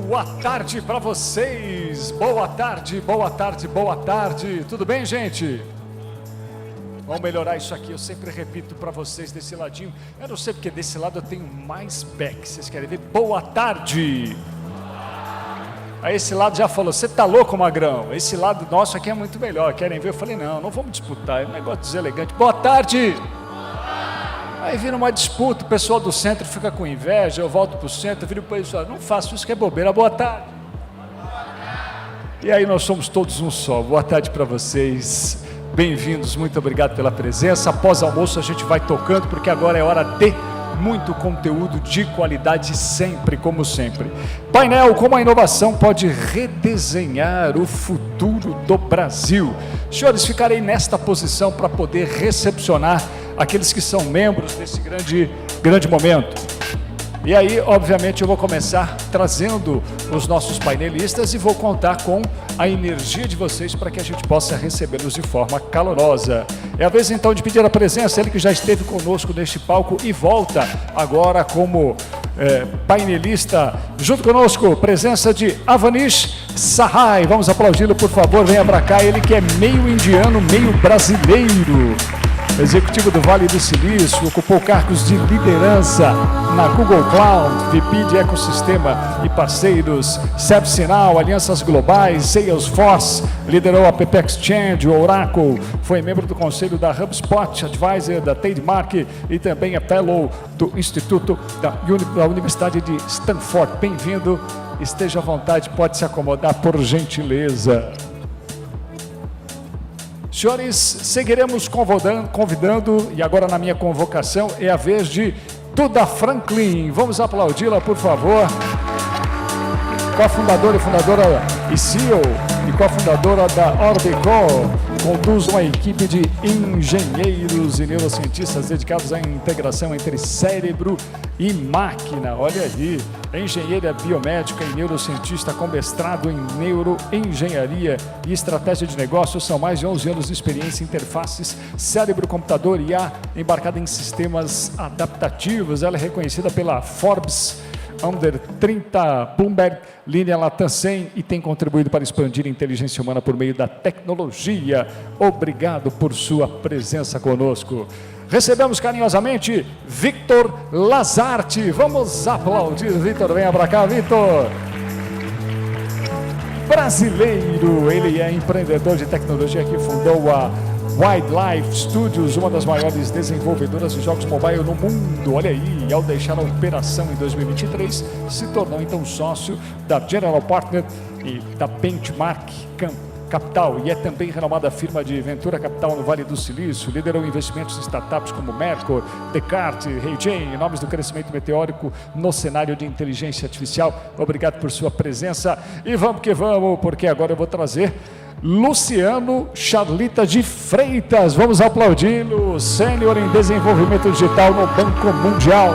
Boa tarde para vocês, boa tarde, boa tarde, boa tarde, tudo bem, gente? Vamos melhorar isso aqui, eu sempre repito para vocês desse ladinho, eu não sei porque desse lado eu tenho mais back, vocês querem ver? Boa tarde! Aí esse lado já falou, você tá louco, Magrão? Esse lado nosso aqui é muito melhor, querem ver? Eu falei, não vamos disputar, é um negócio deselegante. Boa tarde! Aí vira uma disputa, o pessoal do centro fica com inveja, eu volto para o centro, viro para o pessoal, não faço isso que é bobeira, boa tarde. E aí nós somos todos um só, boa tarde para vocês, bem-vindos, muito obrigado pela presença. Após almoço a gente vai tocando, porque agora é hora de muito conteúdo de qualidade sempre, como sempre. Painel, como a inovação pode redesenhar o futuro do Brasil. Senhores, ficarei nesta posição para poder recepcionar aqueles que são membros desse grande momento. E aí, obviamente, eu vou começar trazendo os nossos painelistas e vou contar com a energia de vocês para que a gente possa recebê-los de forma calorosa. É a vez, então, de pedir a presença, ele que já esteve conosco neste palco e volta agora como painelista. Junto conosco, presença de Avanish Sahai. Vamos aplaudi-lo, por favor, venha para cá. Ele que é meio indiano, meio brasileiro. Executivo do Vale do Silício, ocupou cargos de liderança na Google Cloud, VP de ecossistema e parceiros, ServiceNow, Alianças Globais, Salesforce, liderou a PP Exchange, o Oracle, foi membro do conselho da HubSpot, advisor da Trademark e também é fellow do Instituto da Universidade de Stanford. Bem-vindo, esteja à vontade, pode se acomodar por gentileza. Senhores, seguiremos convidando, e agora na minha convocação é a vez de Duda Franklin. Vamos aplaudi-la, por favor. Co-fundadora e fundadora e CEO e co-fundadora da Orbico, conduz uma equipe de engenheiros e neurocientistas dedicados à integração entre cérebro e máquina. Olha aí, engenheira biomédica e neurocientista com mestrado em neuroengenharia e estratégia de negócios. São mais de 11 anos de experiência em interfaces cérebro-computador e IA, embarcada em sistemas adaptativos. Ela é reconhecida pela Forbes Under 30, Bloomberg, linha Latam 100 e tem contribuído para expandir a inteligência humana por meio da tecnologia. Obrigado por sua presença conosco. Recebemos carinhosamente Victor Lazarte. Vamos aplaudir, Victor. Venha para cá, Victor. Brasileiro, ele é empreendedor de tecnologia que fundou a Wildlife Studios, uma das maiores desenvolvedoras de jogos mobile no mundo. Olha aí, ao deixar a operação em 2023, se tornou então sócio da General Partner e da Benchmark Capital, e é também renomada firma de Ventura Capital no Vale do Silício. Liderou investimentos em startups como Mercor, Descartes, HeyGen, nomes do crescimento meteórico no cenário de inteligência artificial. Obrigado por sua presença e vamos que vamos, porque agora eu vou trazer Luciano Charlita de Freitas. Vamos aplaudi-lo, sênior em desenvolvimento digital no Banco Mundial.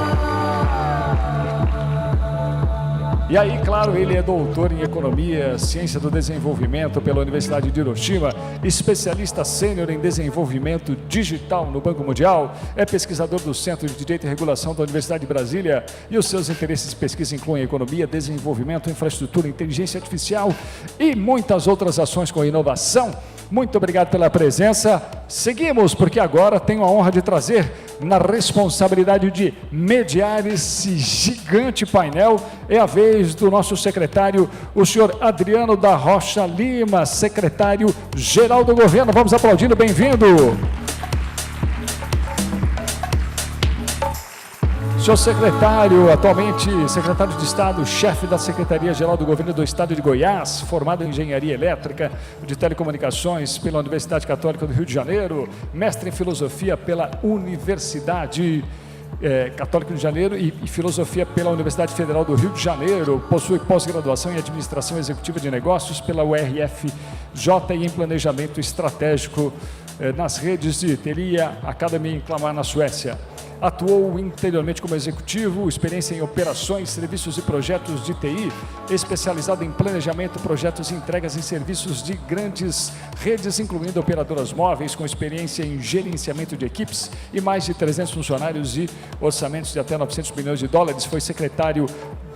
E aí, claro, ele é doutor em Economia, Ciência do Desenvolvimento pela Universidade de Hiroshima, especialista sênior em Desenvolvimento Digital no Banco Mundial, é pesquisador do Centro de Direito e Regulação da Universidade de Brasília e os seus interesses de pesquisa incluem economia, desenvolvimento, infraestrutura, inteligência artificial e muitas outras ações com inovação. Muito obrigado pela presença. Seguimos, porque agora tenho a honra de trazer, na responsabilidade de mediar esse gigante painel, é a vez do nosso secretário, o senhor Adriano da Rocha Lima, secretário-geral do governo. Vamos aplaudindo, bem-vindo. Senhor secretário, atualmente secretário de Estado, chefe da Secretaria-Geral do Governo do Estado de Goiás, formado em Engenharia Elétrica de Telecomunicações pela Universidade Católica do Rio de Janeiro, mestre em Filosofia pela Universidade Católica do Rio de Janeiro e Filosofia pela Universidade Federal do Rio de Janeiro, possui pós-graduação em Administração Executiva de Negócios pela URFJ e em Planejamento Estratégico nas redes de Telia Academy em Clamar, na Suécia. Atuou anteriormente como executivo, experiência em operações, serviços e projetos de TI, especializado em planejamento, projetos e entregas em serviços de grandes redes, incluindo operadoras móveis, com experiência em gerenciamento de equipes e mais de 300 funcionários e orçamentos de até 900 milhões de dólares. Foi secretário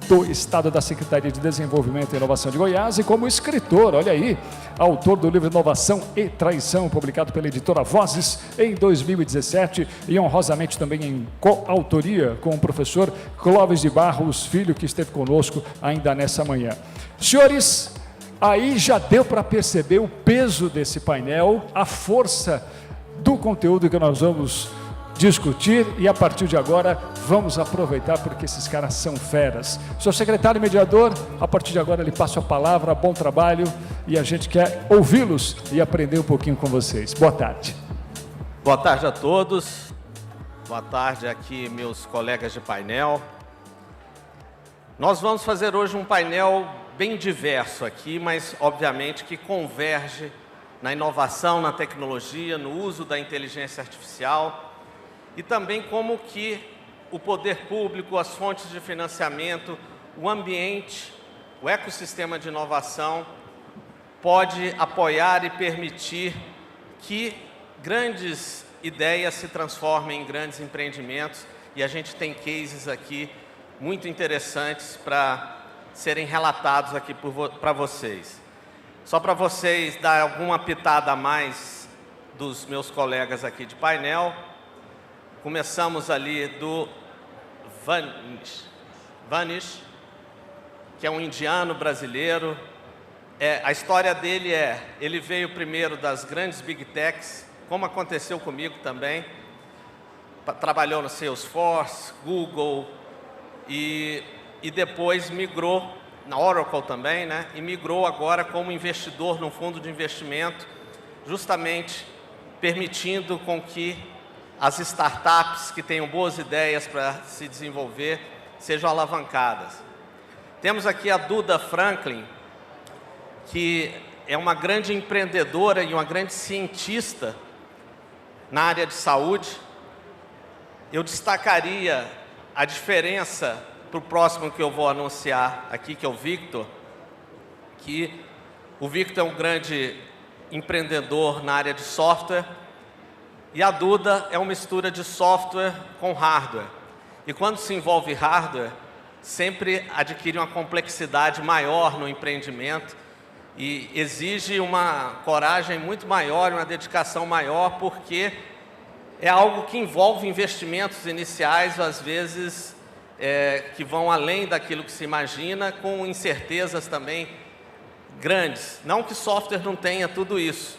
do Estado da Secretaria de Desenvolvimento e Inovação de Goiás e como escritor, olha aí, autor do livro Inovação e Traição, publicado pela editora Vozes em 2017 e honrosamente também em coautoria com o professor Clóvis de Barros Filho, que esteve conosco ainda nessa manhã. Senhores, aí já deu para perceber o peso desse painel, a força do conteúdo que nós vamos discutir e a partir de agora vamos aproveitar porque esses caras são feras. Sou secretário mediador, a partir de agora lhe passo a palavra, bom trabalho e a gente quer ouvi-los e aprender um pouquinho com vocês. Boa tarde. Boa tarde a todos, boa tarde aqui meus colegas de painel. Nós vamos fazer hoje um painel bem diverso aqui, mas obviamente que converge na inovação, na tecnologia, no uso da inteligência artificial e também como que o poder público, as fontes de financiamento, o ambiente, o ecossistema de inovação pode apoiar e permitir que grandes ideias se transformem em grandes empreendimentos e a gente tem cases aqui muito interessantes para serem relatados aqui para vocês. Só para vocês dar alguma pitada a mais dos meus colegas aqui de painel, começamos ali do Vanish, que é um indiano brasileiro. A história dele ele veio primeiro das grandes Big Techs, como aconteceu comigo também. Trabalhou no Salesforce, Google e depois migrou na Oracle também, né? E migrou agora como investidor num fundo de investimento, justamente permitindo com que as startups que tenham boas ideias para se desenvolver sejam alavancadas. Temos aqui a Duda Franklin, que é uma grande empreendedora e uma grande cientista na área de saúde. Eu destacaria a diferença para o próximo que eu vou anunciar aqui, que é o Victor, que o Victor é um grande empreendedor na área de software e a Duda é uma mistura de software com hardware. E quando se envolve hardware, sempre adquire uma complexidade maior no empreendimento e exige uma coragem muito maior, uma dedicação maior, porque é algo que envolve investimentos iniciais, às vezes, que vão além daquilo que se imagina, com incertezas também grandes. Não que software não tenha tudo isso,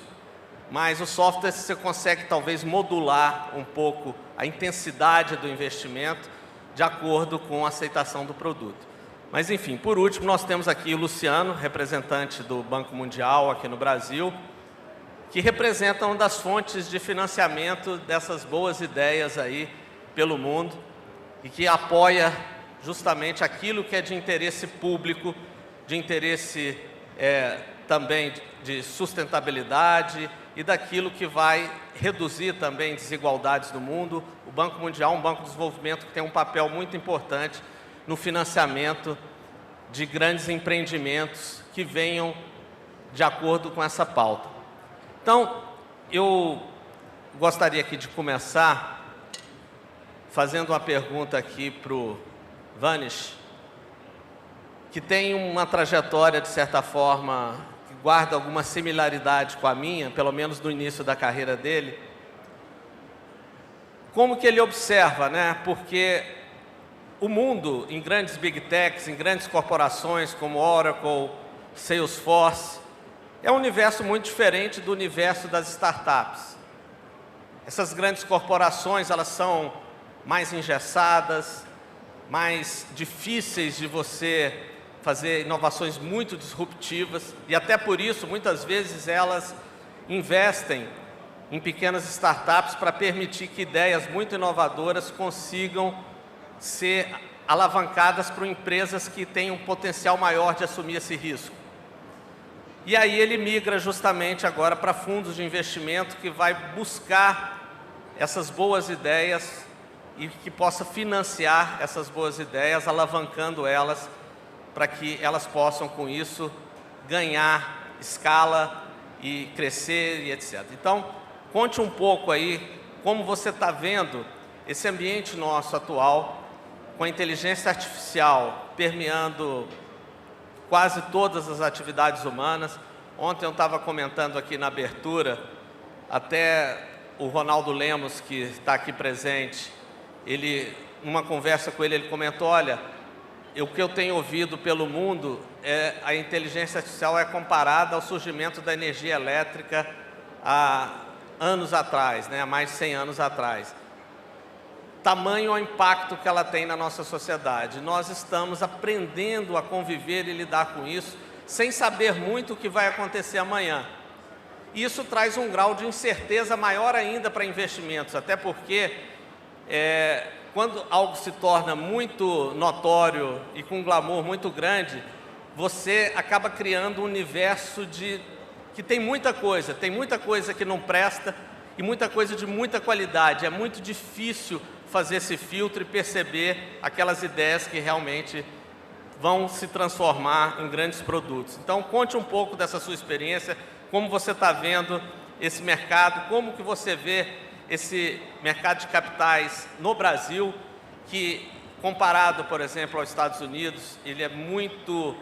mas o software você consegue talvez modular um pouco a intensidade do investimento de acordo com a aceitação do produto. Mas enfim, por último nós temos aqui o Luciano, representante do Banco Mundial aqui no Brasil, que representa uma das fontes de financiamento dessas boas ideias aí pelo mundo e que apoia justamente aquilo que é de interesse público, de interesse também de sustentabilidade e daquilo que vai reduzir também desigualdades no mundo. O Banco Mundial é um banco de desenvolvimento que tem um papel muito importante no financiamento de grandes empreendimentos que venham de acordo com essa pauta. Então, eu gostaria aqui de começar fazendo uma pergunta aqui para o Vanish, que tem uma trajetória, de certa forma, que guarda alguma similaridade com a minha, pelo menos no início da carreira dele. Como que ele observa, né? Porque o mundo, em grandes Big Techs, em grandes corporações como Oracle, Salesforce, é um universo muito diferente do universo das startups. Essas grandes corporações, elas são mais engessadas, mais difíceis de você fazer inovações muito disruptivas e até por isso, muitas vezes, elas investem em pequenas startups para permitir que ideias muito inovadoras consigam ser alavancadas por empresas que têm um potencial maior de assumir esse risco. E aí ele migra justamente agora para fundos de investimento que vai buscar essas boas ideias e que possa financiar essas boas ideias, alavancando elas para que elas possam, com isso, ganhar escala e crescer e etc. Então, conte um pouco aí como você está vendo esse ambiente nosso atual com a inteligência artificial permeando quase todas as atividades humanas. Ontem eu estava comentando aqui na abertura, até o Ronaldo Lemos, que está aqui presente, numa conversa com ele comentou, olha, o que eu tenho ouvido pelo mundo a inteligência artificial é comparada ao surgimento da energia elétrica há anos atrás, né, há mais de 100 anos atrás. Tamanho o impacto que ela tem na nossa sociedade. Nós estamos aprendendo a conviver e lidar com isso, sem saber muito o que vai acontecer amanhã. Isso traz um grau de incerteza maior ainda para investimentos, até porque quando algo se torna muito notório e com um glamour muito grande, você acaba criando um universo que tem muita coisa que não presta e muita coisa de muita qualidade. É muito difícil fazer esse filtro e perceber aquelas ideias que realmente vão se transformar em grandes produtos. Então, conte um pouco dessa sua experiência, como você está vendo esse mercado, como que você vê esse mercado de capitais no Brasil, que comparado, por exemplo, aos Estados Unidos, ele é muito,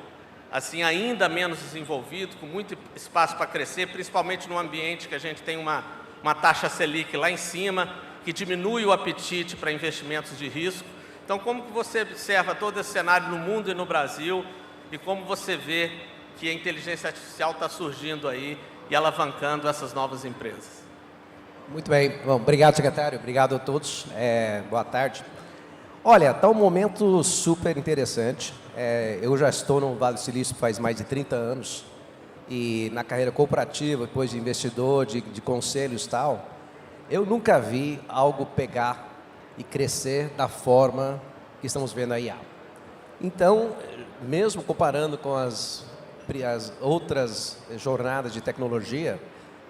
assim, ainda menos desenvolvido, com muito espaço para crescer, principalmente no ambiente que a gente tem uma taxa Selic lá em cima, que diminui o apetite para investimentos de risco. Então, como que você observa todo esse cenário no mundo e no Brasil e como você vê que a inteligência artificial está surgindo aí e alavancando essas novas empresas? Muito bem. Bom, obrigado, secretário. Obrigado a todos. Boa tarde. Olha, está um momento super interessante. Eu já estou no Vale do Silício faz mais de 30 anos e na carreira cooperativa, depois de investidor, de conselhos e tal, eu nunca vi algo pegar e crescer da forma que estamos vendo a IA. Então, mesmo comparando com as outras jornadas de tecnologia,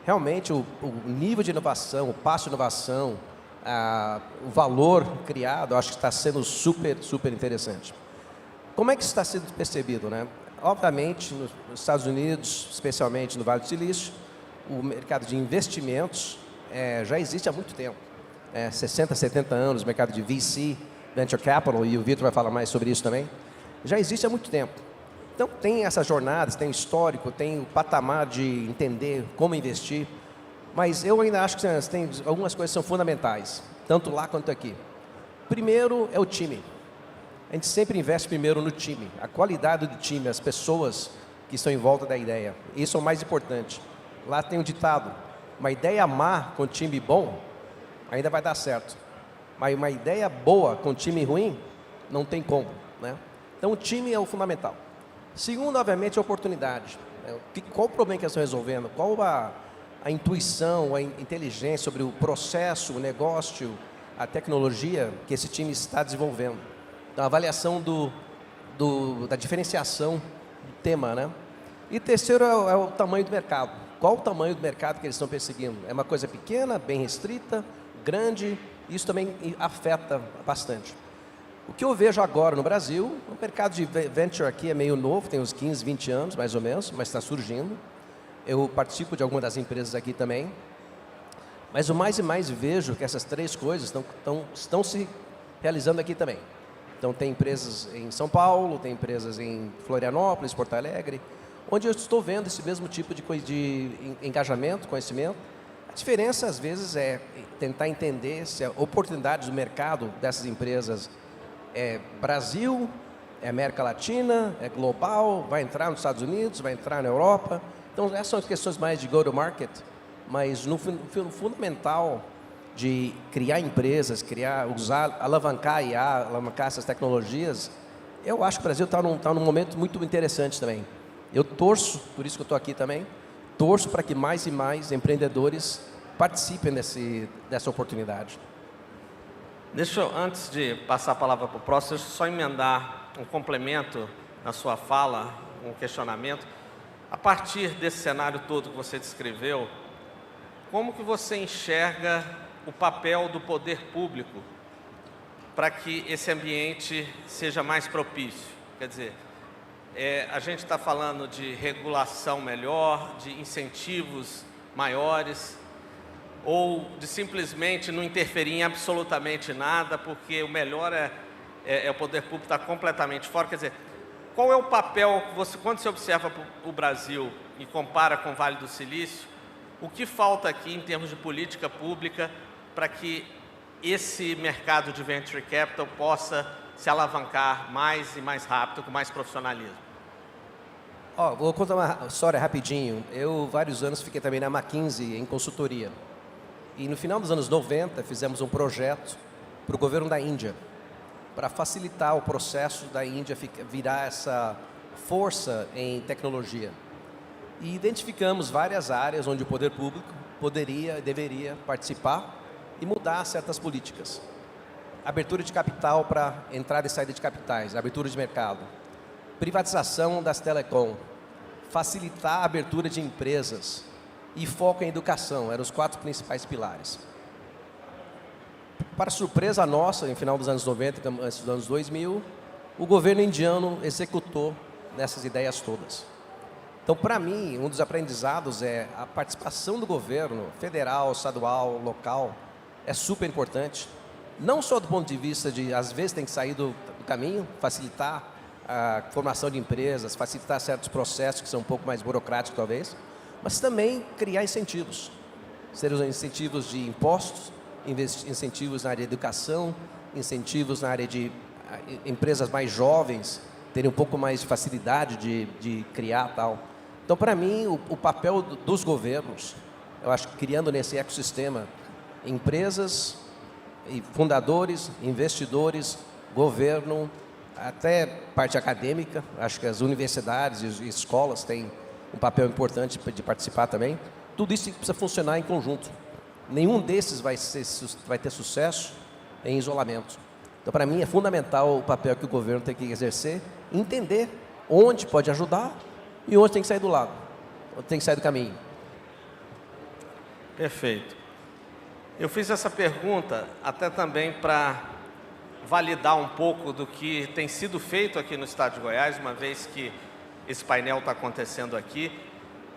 realmente o nível de inovação, o passo de inovação, o valor criado, acho que está sendo super, super interessante. Como é que isso está sendo percebido, né? Obviamente, nos Estados Unidos, especialmente no Vale do Silício, o mercado de investimentos já existe há muito tempo. 60, 70 anos, o mercado de VC, Venture Capital, e o Vitor vai falar mais sobre isso também, já existe há muito tempo. Então, tem essas jornadas, tem o histórico, tem o patamar de entender como investir, mas eu ainda acho que tem algumas coisas que são fundamentais, tanto lá quanto aqui. Primeiro é o time. A gente sempre investe primeiro no time, a qualidade do time, as pessoas que estão em volta da ideia. Isso é o mais importante. Lá tem um ditado, uma ideia má com time bom ainda vai dar certo, mas uma ideia boa com time ruim não tem como, né? Então o time é o fundamental. Segundo, obviamente, a oportunidade. Qual o problema que eles estão resolvendo? Qual a intuição, a inteligência sobre o processo, o negócio, a tecnologia que esse time está desenvolvendo? Então, a avaliação da diferenciação do tema, né? E terceiro é o tamanho do mercado. Qual o tamanho do mercado que eles estão perseguindo? É uma coisa pequena, bem restrita, grande? Isso também afeta bastante. O que eu vejo agora no Brasil, o mercado de venture aqui é meio novo, tem uns 15, 20 anos, mais ou menos, mas está surgindo. Eu participo de algumas das empresas aqui também. Mas o mais e mais vejo que essas três coisas estão se realizando aqui também. Então, tem empresas em São Paulo, tem empresas em Florianópolis, Porto Alegre, onde eu estou vendo esse mesmo tipo de engajamento, conhecimento. A diferença, às vezes, é tentar entender se a oportunidade do mercado dessas empresas é Brasil, é América Latina, é global, vai entrar nos Estados Unidos, vai entrar na Europa. Então, essas são as questões mais de go-to-market, mas no fundamental de criar empresas, alavancar IA, alavancar essas tecnologias, eu acho que o Brasil está num momento muito interessante também. Eu torço, por isso que eu estou aqui também, torço para que mais e mais empreendedores participem dessa oportunidade. Deixa eu, antes de passar a palavra para o próximo, deixa eu só emendar um complemento na sua fala, um questionamento. A partir desse cenário todo que você descreveu, como que você enxerga o papel do poder público para que esse ambiente seja mais propício? Quer dizer, a gente está falando de regulação melhor, de incentivos maiores, ou de simplesmente não interferir em absolutamente nada, porque o melhor o poder público está completamente fora. Quer dizer, qual é o papel, quando você observa o Brasil e compara com o Vale do Silício, o que falta aqui em termos de política pública para que esse mercado de venture capital possa se alavancar mais e mais rápido, com mais profissionalismo? Vou contar uma história rapidinho. Eu, vários anos, fiquei também na McKinsey, em consultoria. E no final dos anos 90, fizemos um projeto para o governo da Índia, para facilitar o processo da Índia virar essa força em tecnologia. E identificamos várias áreas onde o poder público poderia e deveria participar e mudar certas políticas. Abertura de capital para entrada e saída de capitais, abertura de mercado, privatização das telecom, facilitar a abertura de empresas e foco em educação, eram os 4 principais pilares. Para surpresa nossa, no final dos anos 90 e dos anos 2000, o governo indiano executou nessas ideias todas. Então, para mim, um dos aprendizados é a participação do governo federal, estadual, local, é super importante. Não só do ponto de vista de, às vezes, tem que sair do caminho, facilitar a formação de empresas, facilitar certos processos que são um pouco mais burocráticos, talvez, mas também criar incentivos. Sejam incentivos de impostos, incentivos na área de educação, incentivos na área de empresas mais jovens, terem um pouco mais de facilidade de criar tal. Então, para mim, o papel dos governos, eu acho que criando nesse ecossistema, empresas, fundadores, investidores, governo, até parte acadêmica, acho que as universidades e escolas têm um papel importante de participar também. Tudo isso precisa funcionar em conjunto. Nenhum desses vai ter sucesso em isolamento. Então, para mim, é fundamental o papel que o governo tem que exercer, entender onde pode ajudar e onde tem que sair do lado, onde tem que sair do caminho. Perfeito. Eu fiz essa pergunta até também para validar um pouco do que tem sido feito aqui no estado de Goiás, uma vez que esse painel está acontecendo aqui.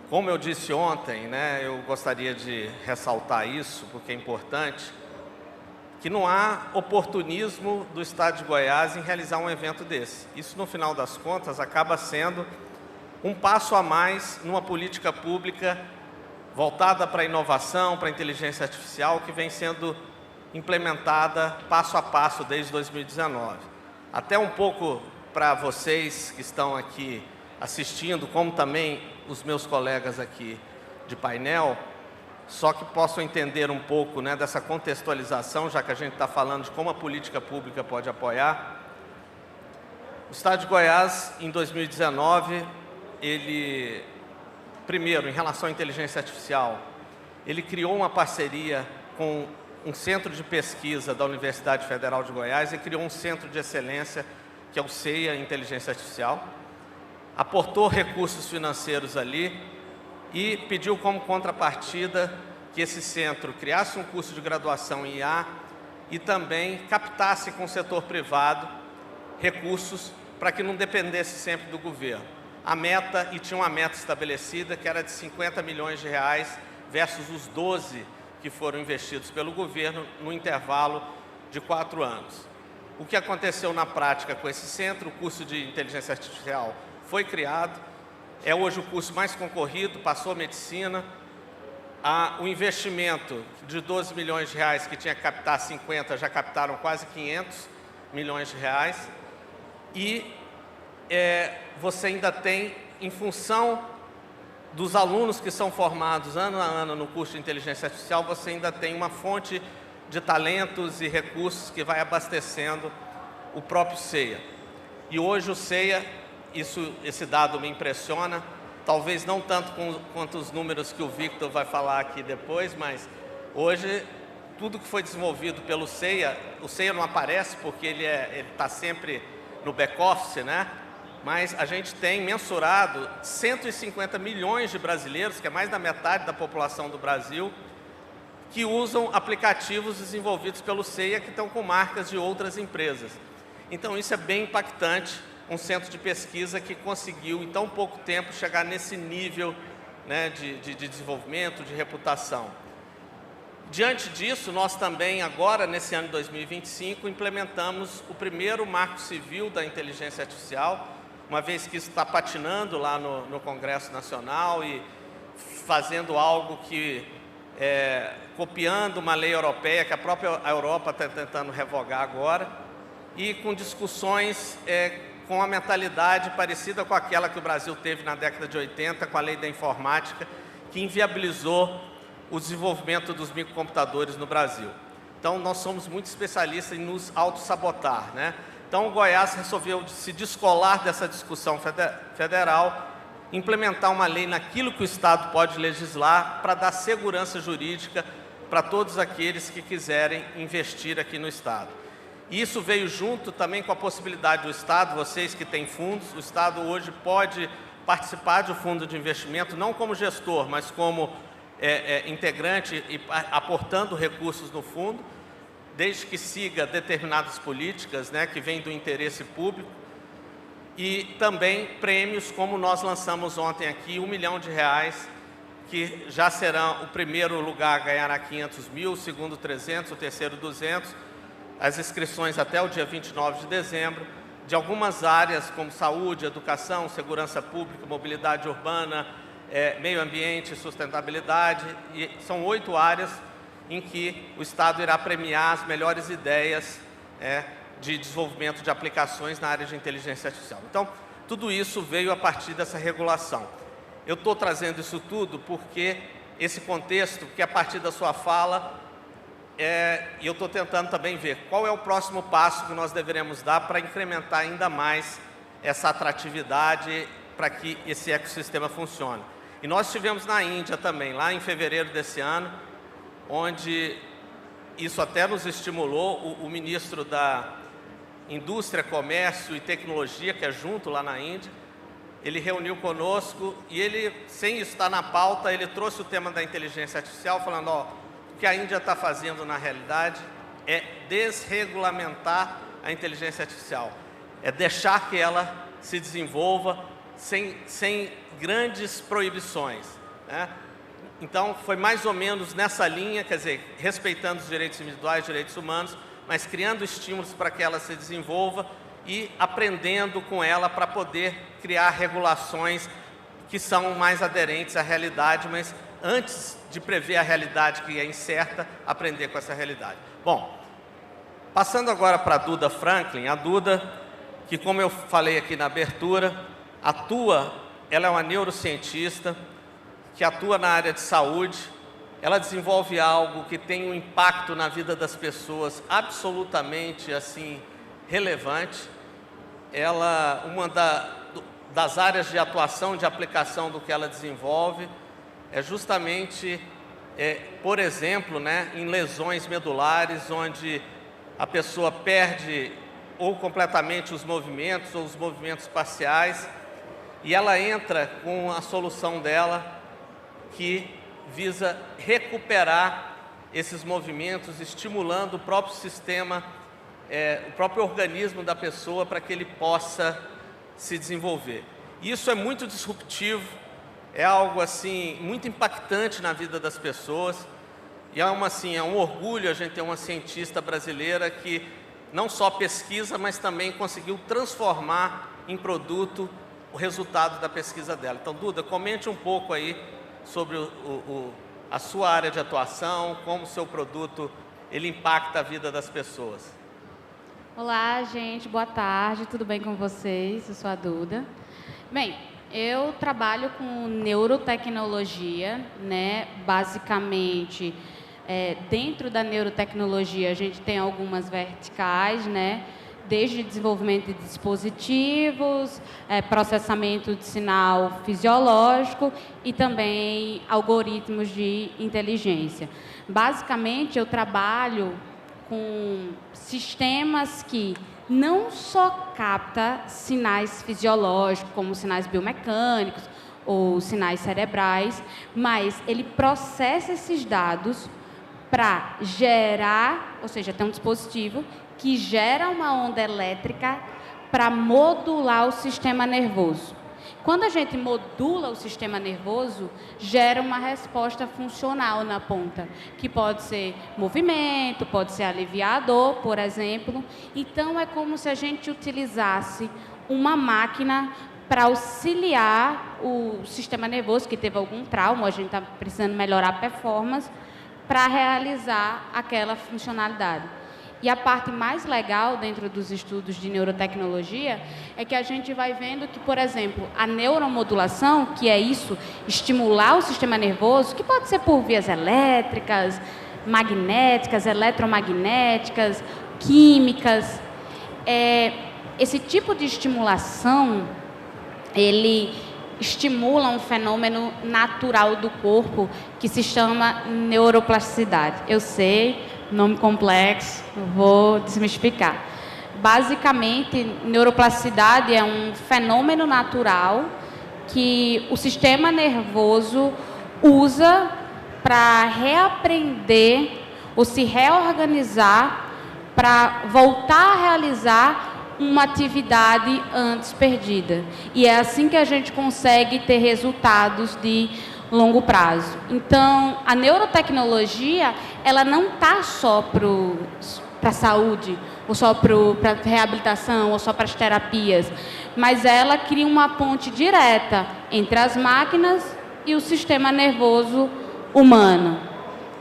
Como eu disse ontem, né, eu gostaria de ressaltar isso, porque é importante, que não há oportunismo do estado de Goiás em realizar um evento desse. Isso, no final das contas, acaba sendo um passo a mais numa política pública voltada para a inovação, para a inteligência artificial, que vem sendo implementada passo a passo desde 2019. Até um pouco para vocês que estão aqui assistindo, como também os meus colegas aqui de painel, só que possam entender um pouco, né, dessa contextualização, já que a gente está falando de como a política pública pode apoiar. O estado de Goiás, em 2019, ele, primeiro, em relação à inteligência artificial, ele criou uma parceria com um centro de pesquisa da Universidade Federal de Goiás e criou um centro de excelência, que é o CEIA Inteligência Artificial, aportou recursos financeiros ali e pediu como contrapartida que esse centro criasse um curso de graduação em IA e também captasse com o setor privado recursos para que não dependesse sempre do governo. A meta, e tinha uma meta estabelecida, que era de 50 milhões de reais versus os 12 que foram investidos pelo governo no intervalo de 4 anos. O que aconteceu na prática com esse centro? O curso de inteligência artificial foi criado, é hoje o curso mais concorrido, passou medicina. O investimento de 12 milhões de reais, que tinha que captar 50, já captaram quase 500 milhões de reais. E você ainda tem, em função dos alunos que são formados ano a ano no curso de inteligência artificial, você ainda tem uma fonte de talentos e recursos que vai abastecendo o próprio CEIA. E hoje o CEIA, esse dado me impressiona, talvez não tanto quanto os números que o Victor vai falar aqui depois, mas hoje tudo que foi desenvolvido pelo CEIA, o CEIA não aparece porque ele está sempre no back-office, né? Mas a gente tem mensurado 150 milhões de brasileiros, que é mais da metade da população do Brasil, que usam aplicativos desenvolvidos pelo CEIA, que estão com marcas de outras empresas. Então, isso é bem impactante, um centro de pesquisa que conseguiu, em tão pouco tempo, chegar nesse nível, né, de desenvolvimento, de reputação. Diante disso, nós também agora, nesse ano de 2025, implementamos o primeiro marco civil da inteligência artificial, uma vez que isso está patinando lá no Congresso Nacional e fazendo algo que, copiando uma lei europeia, que a própria Europa está tentando revogar agora, e com discussões com a mentalidade parecida com aquela que o Brasil teve na década de 80, com a lei da informática, que inviabilizou o desenvolvimento dos microcomputadores no Brasil. Então, nós somos muito especialistas em nos autossabotar, né? Então, o Goiás resolveu se descolar dessa discussão federal, implementar uma lei naquilo que o Estado pode legislar para dar segurança jurídica para todos aqueles que quiserem investir aqui no Estado. E isso veio junto também com a possibilidade do Estado, vocês que têm fundos, o Estado hoje pode participar de um fundo de investimento, não como gestor, mas como integrante e aportando recursos no fundo, desde que siga determinadas políticas, né, que vêm do interesse público, e também prêmios como nós lançamos ontem aqui, R$1 milhão, que já serão o primeiro lugar ganhará 500 mil, o segundo 300, o terceiro 200, as inscrições até o dia 29 de dezembro, de algumas áreas como saúde, educação, segurança pública, mobilidade urbana, meio ambiente, sustentabilidade, e são 8 áreas em que o Estado irá premiar as melhores ideias de desenvolvimento de aplicações na área de inteligência artificial. Então, tudo isso veio a partir dessa regulação. Eu estou trazendo isso tudo porque esse contexto, que a partir da sua fala, e eu estou tentando também ver qual é o próximo passo que nós deveremos dar para incrementar ainda mais essa atratividade para que esse ecossistema funcione. E nós estivemos na Índia também, lá em fevereiro desse ano, onde isso até nos estimulou, o ministro da Indústria, Comércio e Tecnologia, que é junto lá na Índia, ele reuniu conosco e ele, sem estar na pauta, ele trouxe o tema da inteligência artificial, falando, ó, o que a Índia está fazendo na realidade é desregulamentar a inteligência artificial, é deixar que ela se desenvolva sem grandes proibições, né? Então, foi mais ou menos nessa linha, quer dizer, respeitando os direitos individuais, direitos humanos, mas criando estímulos para que ela se desenvolva e aprendendo com ela para poder criar regulações que são mais aderentes à realidade, mas antes de prever a realidade que é incerta, aprender com essa realidade. Bom, passando agora para a Duda Franklin, a Duda, que como eu falei aqui na abertura, ela é uma neurocientista, que atua na área de saúde, ela desenvolve algo que tem um impacto na vida das pessoas absolutamente assim relevante. Uma das áreas de atuação, de aplicação do que ela desenvolve é justamente, por exemplo, né, em lesões medulares, onde a pessoa perde ou completamente os movimentos ou os movimentos parciais, e ela entra com a solução dela, que visa recuperar esses movimentos, estimulando o próprio sistema, o próprio organismo da pessoa para que ele possa se desenvolver. Isso é muito disruptivo, é algo assim muito impactante na vida das pessoas, e é um orgulho a gente ter uma cientista brasileira que não só pesquisa, mas também conseguiu transformar em produto o resultado da pesquisa dela. Então, Duda, comente um pouco aí sobre a sua área de atuação, como o seu produto ele impacta a vida das pessoas. Olá, gente, boa tarde, tudo bem com vocês? Eu sou a Duda. Bem, eu trabalho com neurotecnologia, né? Basicamente, dentro da neurotecnologia a gente tem algumas verticais, né? Desde desenvolvimento de dispositivos, processamento de sinal fisiológico e também algoritmos de inteligência. Basicamente, eu trabalho com sistemas que não só captam sinais fisiológicos, como sinais biomecânicos ou sinais cerebrais, mas ele processa esses dados para gerar, ou seja, tem um dispositivo que gera uma onda elétrica para modular o sistema nervoso. Quando a gente modula o sistema nervoso, gera uma resposta funcional na ponta, que pode ser movimento, pode ser aliviar a dor, por exemplo. Então, é como se a gente utilizasse uma máquina para auxiliar o sistema nervoso que teve algum trauma, a gente está precisando melhorar a performance, para realizar aquela funcionalidade. E a parte mais legal dentro dos estudos de neurotecnologia é que a gente vai vendo que, por exemplo, a neuromodulação, que é isso, estimular o sistema nervoso, que pode ser por vias elétricas, magnéticas, eletromagnéticas, químicas, esse tipo de estimulação, ele estimula um fenômeno natural do corpo que se chama neuroplasticidade. Eu sei, nome complexo, vou desmistificar. Basicamente, neuroplasticidade é um fenômeno natural que o sistema nervoso usa para reaprender ou se reorganizar para voltar a realizar uma atividade antes perdida. E é assim que a gente consegue ter resultados de longo prazo. Então, a neurotecnologia, ela não está só para a saúde, ou só para reabilitação, ou só para as terapias, mas ela cria uma ponte direta entre as máquinas e o sistema nervoso humano.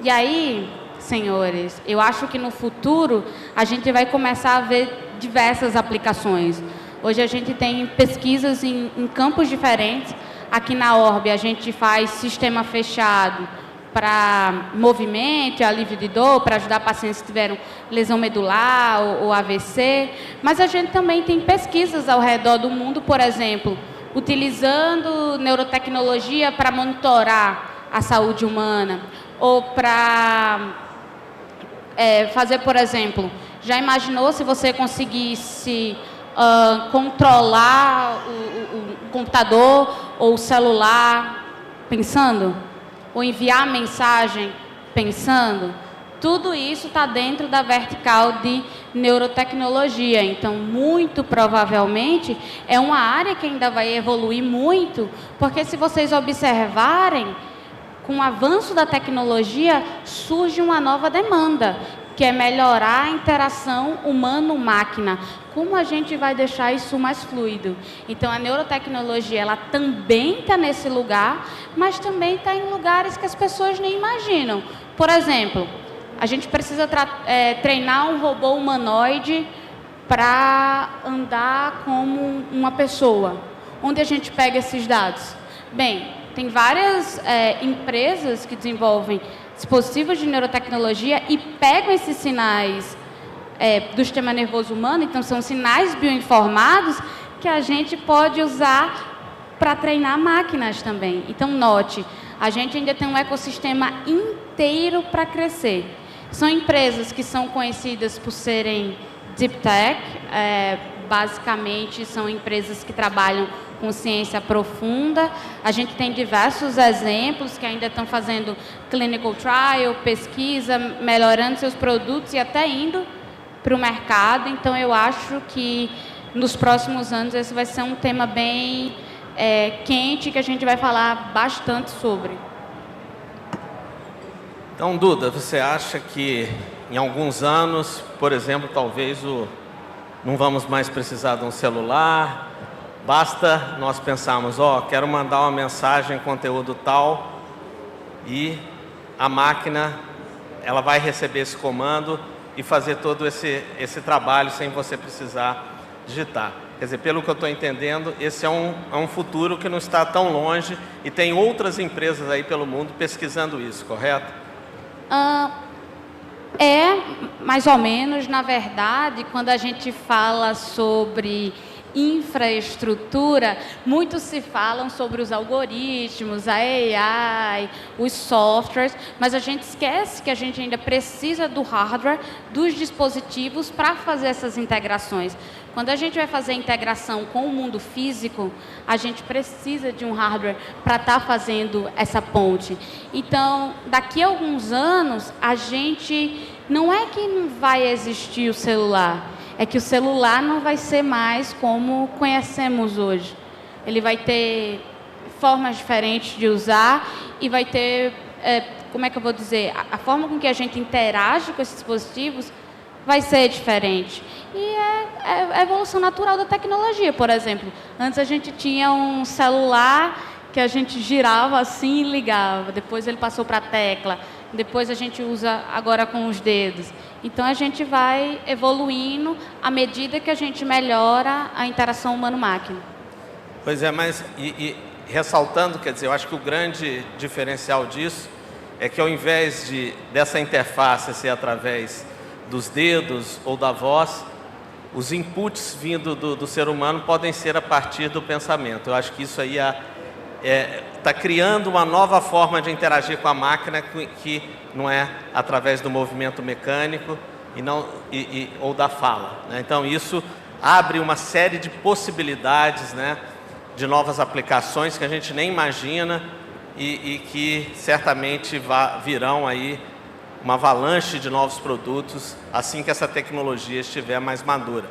E aí, senhores, eu acho que no futuro a gente vai começar a ver diversas aplicações. Hoje a gente tem pesquisas em campos diferentes. Aqui na Orbe a gente faz sistema fechado para movimento e alívio de dor, para ajudar pacientes que tiveram lesão medular ou AVC, mas a gente também tem pesquisas ao redor do mundo, por exemplo, utilizando neurotecnologia para monitorar a saúde humana, ou para fazer, por exemplo, já imaginou se você conseguisse controlar o computador ou o celular pensando? Ou enviar mensagem pensando? Tudo isso está dentro da vertical de neurotecnologia. Então, muito provavelmente, é uma área que ainda vai evoluir muito, porque se vocês observarem, com o avanço da tecnologia, surge uma nova demanda, que é melhorar a interação humano-máquina. Como a gente vai deixar isso mais fluido? Então, a neurotecnologia, ela também está nesse lugar, mas também está em lugares que as pessoas nem imaginam. Por exemplo, a gente precisa treinar um robô humanoide para andar como uma pessoa. Onde a gente pega esses dados? Bem, tem várias empresas que desenvolvem dispositivos de neurotecnologia e pegam esses sinais do sistema nervoso humano, então são sinais bioinformados que a gente pode usar para treinar máquinas também. Então, note, a gente ainda tem um ecossistema inteiro para crescer. São empresas que são conhecidas por serem deep tech, basicamente são empresas que trabalham com ciência profunda. A gente tem diversos exemplos que ainda estão fazendo clinical trial, pesquisa, melhorando seus produtos e até indo para o mercado. Então, eu acho que nos próximos anos esse vai ser um tema bem quente, que a gente vai falar bastante sobre. Então, Duda, você acha que em alguns anos, por exemplo, talvez não vamos mais precisar de um celular, basta nós pensarmos, quero mandar uma mensagem, conteúdo tal, e a máquina, ela vai receber esse comando e fazer todo esse trabalho sem você precisar digitar. Quer dizer, pelo que eu estou entendendo, esse é um futuro que não está tão longe e tem outras empresas aí pelo mundo pesquisando isso, correto? Mais ou menos. Na verdade, quando a gente fala sobre infraestrutura, muitos se falam sobre os algoritmos, a AI, os softwares, mas a gente esquece que a gente ainda precisa do hardware, dos dispositivos para fazer essas integrações. Quando a gente vai fazer a integração com o mundo físico, a gente precisa de um hardware para estar fazendo essa ponte. Então, daqui a alguns anos, a gente não é que não vai existir o celular, é que o celular não vai ser mais como conhecemos hoje. ele vai ter formas diferentes de usar e vai ter, como é que eu vou dizer, a forma com que a gente interage com esses dispositivos vai ser diferente. E é a evolução natural da tecnologia. Por exemplo, antes a gente tinha um celular que a gente girava assim e ligava, depois ele passou para a tecla, depois a gente usa agora com os dedos. Então a gente vai evoluindo à medida que a gente melhora a interação humano-máquina. Pois é, mas ressaltando, quer dizer, eu acho que o grande diferencial disso é que ao invés dessa interface ser através dos dedos ou da voz, os inputs vindo do ser humano podem ser a partir do pensamento. Eu acho que isso aí está criando uma nova forma de interagir com a máquina que não é através do movimento mecânico ou da fala, né? Então isso abre uma série de possibilidades, né, de novas aplicações que a gente nem imagina e que certamente virão aí uma avalanche de novos produtos assim que essa tecnologia estiver mais madura.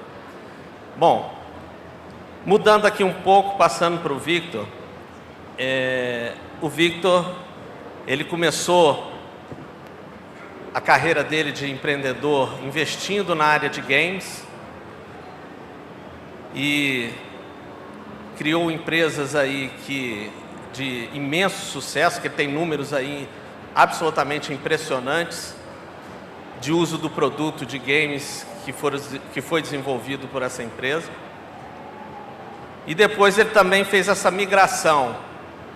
Bom, mudando aqui um pouco, passando para o Victor. O Victor, ele começou a carreira dele de empreendedor investindo na área de games e criou empresas aí de imenso sucesso, que tem números aí absolutamente impressionantes de uso do produto de games que foi desenvolvido por essa empresa. E depois ele também fez essa migração,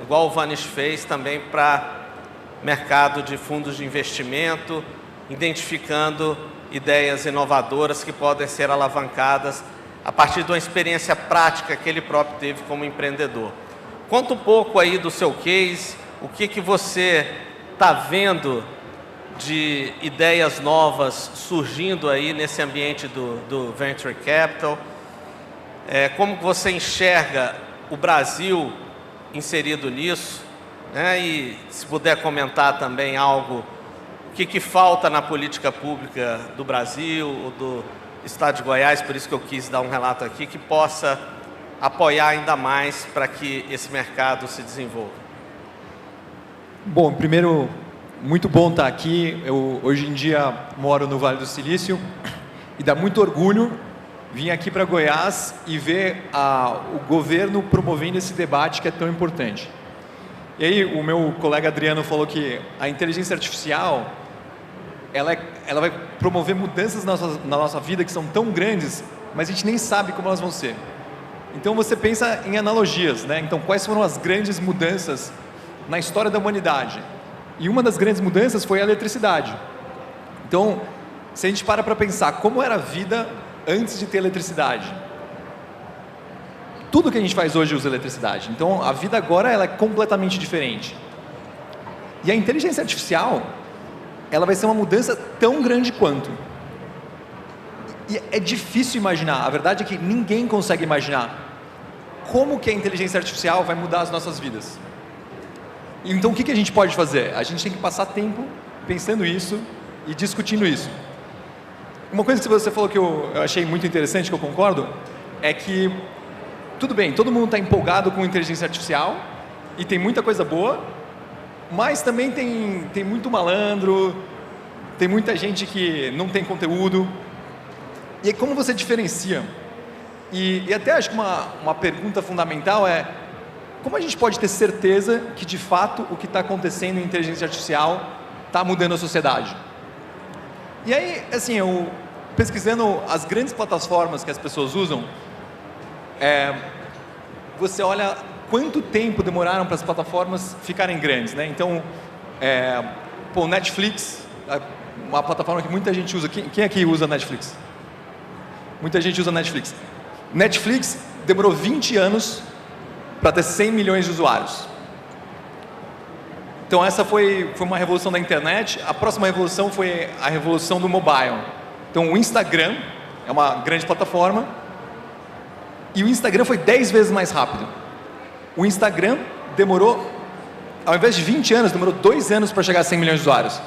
igual o Vanish fez, também para mercado de fundos de investimento, identificando ideias inovadoras que podem ser alavancadas a partir de uma experiência prática que ele próprio teve como empreendedor. Conta um pouco aí do seu case, o que você está vendo de ideias novas surgindo aí nesse ambiente do Venture Capital, como você enxerga o Brasil inserido nisso, né? E se puder comentar também algo, o que falta na política pública do Brasil, ou do Estado de Goiás, por isso que eu quis dar um relato aqui, que possa apoiar ainda mais para que esse mercado se desenvolva. Bom, primeiro, muito bom estar aqui. Eu, hoje em dia, moro no Vale do Silício e dá muito orgulho vir aqui para Goiás e ver o governo promovendo esse debate que é tão importante. E aí, o meu colega Adriano falou que a inteligência artificial, ela vai promover mudanças na nossa vida que são tão grandes, mas a gente nem sabe como elas vão ser. Então, você pensa em analogias, né? Então, quais foram as grandes mudanças na história da humanidade? E uma das grandes mudanças foi a eletricidade. Então, se a gente para pensar como era a vida antes de ter eletricidade, tudo que a gente faz hoje usa eletricidade. Então, a vida agora ela é completamente diferente. E a inteligência artificial, ela vai ser uma mudança tão grande quanto. E é difícil imaginar, a verdade é que ninguém consegue imaginar como que a inteligência artificial vai mudar as nossas vidas. Então, o que a gente pode fazer? A gente tem que passar tempo pensando isso e discutindo isso. Uma coisa que você falou que eu achei muito interessante, que eu concordo, é que, tudo bem, todo mundo está empolgado com inteligência artificial e tem muita coisa boa, mas também tem muito malandro, tem muita gente que não tem conteúdo. E aí, como você diferencia? E até acho que uma pergunta fundamental é: como a gente pode ter certeza que, de fato, o que está acontecendo em inteligência artificial está mudando a sociedade? E aí, assim, eu pesquisando as grandes plataformas que as pessoas usam, você olha quanto tempo demoraram para as plataformas ficarem grandes, né? Então, Netflix, uma plataforma que muita gente usa. Quem aqui usa Netflix? Muita gente usa Netflix. Netflix demorou 20 anos para ter 100 milhões de usuários. Então essa foi uma revolução da internet. A próxima revolução foi a revolução do mobile. Então o Instagram é uma grande plataforma e o Instagram foi 10 vezes mais rápido. O Instagram demorou, ao invés de 20 anos, demorou 2 anos para chegar a 100 milhões de usuários.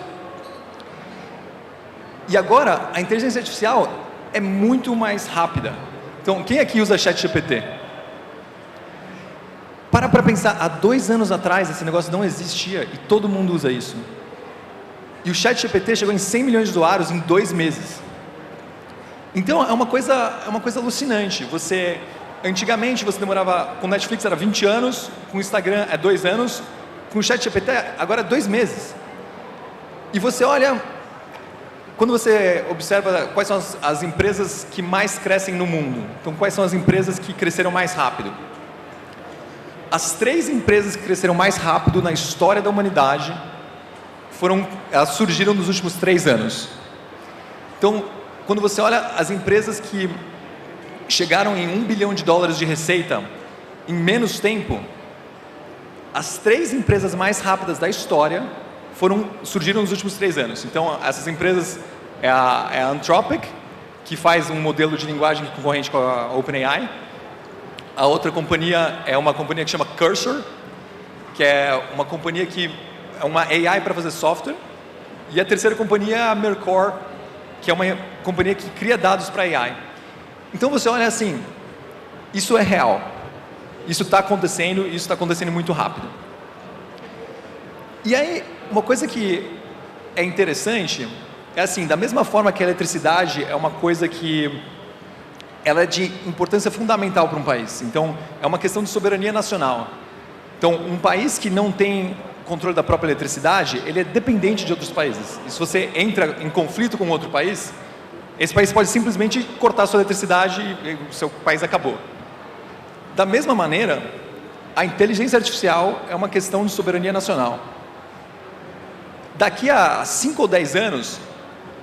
E agora a inteligência artificial é muito mais rápida. Então quem aqui usa ChatGPT? para pensar, há 2 anos atrás esse negócio não existia e todo mundo usa isso. E o ChatGPT chegou em 100 milhões de usuários em 2 meses. Então é uma coisa alucinante. Antigamente você demorava, com Netflix era 20 anos, com Instagram é 2 anos, com o ChatGPT agora é 2 meses. E você olha, quando você observa quais são as empresas que mais crescem no mundo, então quais são as empresas que cresceram mais rápido? As 3 empresas que cresceram mais rápido na história da humanidade elas surgiram nos últimos 3 anos. Então, quando você olha as empresas que chegaram em $1 bilhão de receita em menos tempo, as 3 empresas mais rápidas da história surgiram nos últimos 3 anos. Então, essas empresas é a Anthropic, que faz um modelo de linguagem concorrente com a OpenAI. A outra companhia é uma companhia que chama Cursor, que é uma companhia que é uma AI para fazer software. E a terceira companhia é a Mercor, que é uma companhia que cria dados para AI. Então você olha assim, isso é real. Isso está acontecendo e isso está acontecendo muito rápido. E aí, uma coisa que é interessante é assim, da mesma forma que a eletricidade é uma coisa que ela é de importância fundamental para um país. Então, é uma questão de soberania nacional. Então, um país que não tem controle da própria eletricidade, ele é dependente de outros países. E se você entra em conflito com outro país, esse país pode simplesmente cortar a sua eletricidade e o seu país acabou. Da mesma maneira, a inteligência artificial é uma questão de soberania nacional. Daqui a 5 ou 10 anos,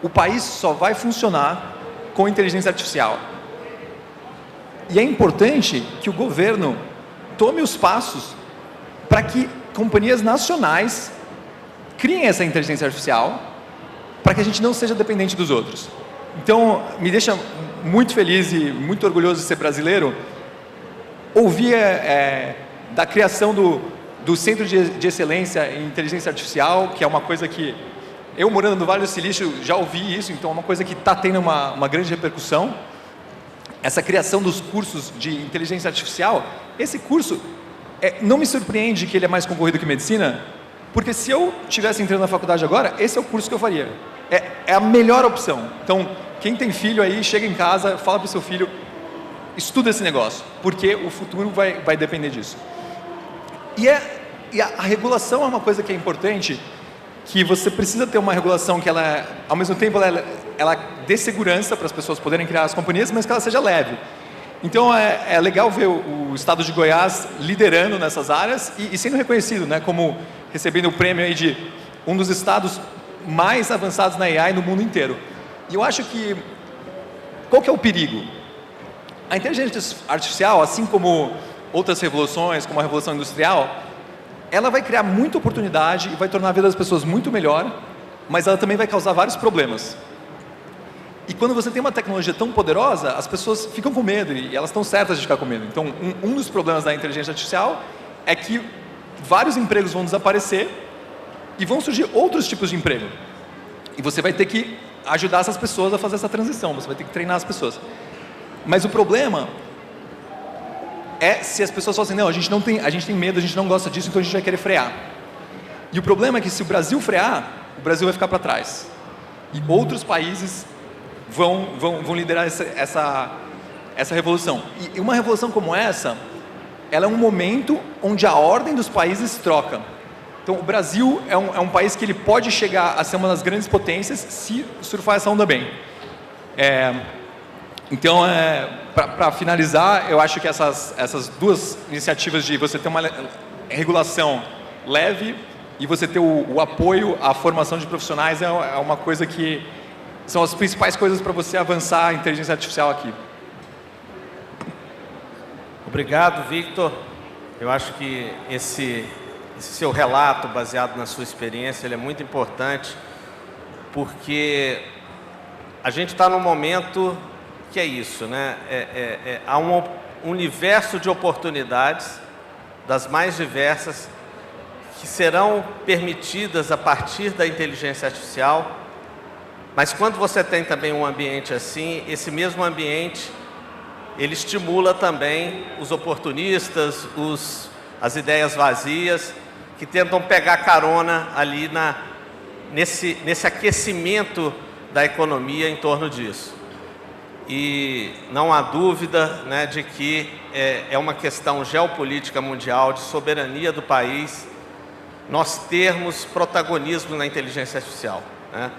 o país só vai funcionar com inteligência artificial. E é importante que o governo tome os passos para que companhias nacionais criem essa inteligência artificial para que a gente não seja dependente dos outros. Então, me deixa muito feliz e muito orgulhoso de ser brasileiro ouvir da criação do Centro de Excelência em Inteligência Artificial, que é uma coisa que eu, morando no Vale do Silício, já ouvi isso, então é uma coisa que está tendo uma grande repercussão. Essa criação dos cursos de inteligência artificial, esse curso não me surpreende que ele é mais concorrido que medicina, porque se eu estivesse entrando na faculdade agora, esse é o curso que eu faria. É a melhor opção. Então, quem tem filho aí, chega em casa, fala para o seu filho, estuda esse negócio, porque o futuro vai depender disso. E a regulação é uma coisa que é importante, que você precisa ter uma regulação que ela, ao mesmo tempo, ela dê segurança para as pessoas poderem criar as companhias, mas que ela seja leve. Então é legal ver o estado de Goiás liderando nessas áreas e sendo reconhecido, né, como recebendo o prêmio aí de um dos estados mais avançados na AI no mundo inteiro. E eu acho que, qual que é o perigo? A inteligência artificial, assim como outras revoluções, como a revolução industrial, ela vai criar muita oportunidade e vai tornar a vida das pessoas muito melhor, mas ela também vai causar vários problemas. E quando você tem uma tecnologia tão poderosa, as pessoas ficam com medo e elas estão certas de ficar com medo. Então, um dos problemas da inteligência artificial é que vários empregos vão desaparecer e vão surgir outros tipos de emprego. E você vai ter que ajudar essas pessoas a fazer essa transição, você vai ter que treinar as pessoas. Mas o problema é se as pessoas falam assim, não, a gente tem medo, a gente não gosta disso, então a gente vai querer frear. E o problema é que se o Brasil frear, o Brasil vai ficar para trás. E outros países vão liderar essa revolução. E uma revolução como essa, ela é um momento onde a ordem dos países troca. Então, o Brasil é um país que ele pode chegar a ser uma das grandes potências se surfar essa onda bem. Então, para finalizar, eu acho que essas duas iniciativas de você ter uma regulação leve e você ter o apoio à formação de profissionais é uma coisa que são as principais coisas para você avançar a inteligência artificial aqui. Obrigado, Victor. Eu acho que esse seu relato, baseado na sua experiência, ele é muito importante, porque a gente está num momento que é isso, né? Há um universo de oportunidades, das mais diversas, que serão permitidas a partir da inteligência artificial, mas quando você tem também um ambiente assim, esse mesmo ambiente, ele estimula também os oportunistas, os as ideias vazias, que tentam pegar carona ali nesse aquecimento da economia em torno disso. E não há dúvida, né, de que é uma questão geopolítica mundial, de soberania do país, nós termos protagonismo na inteligência artificial, né?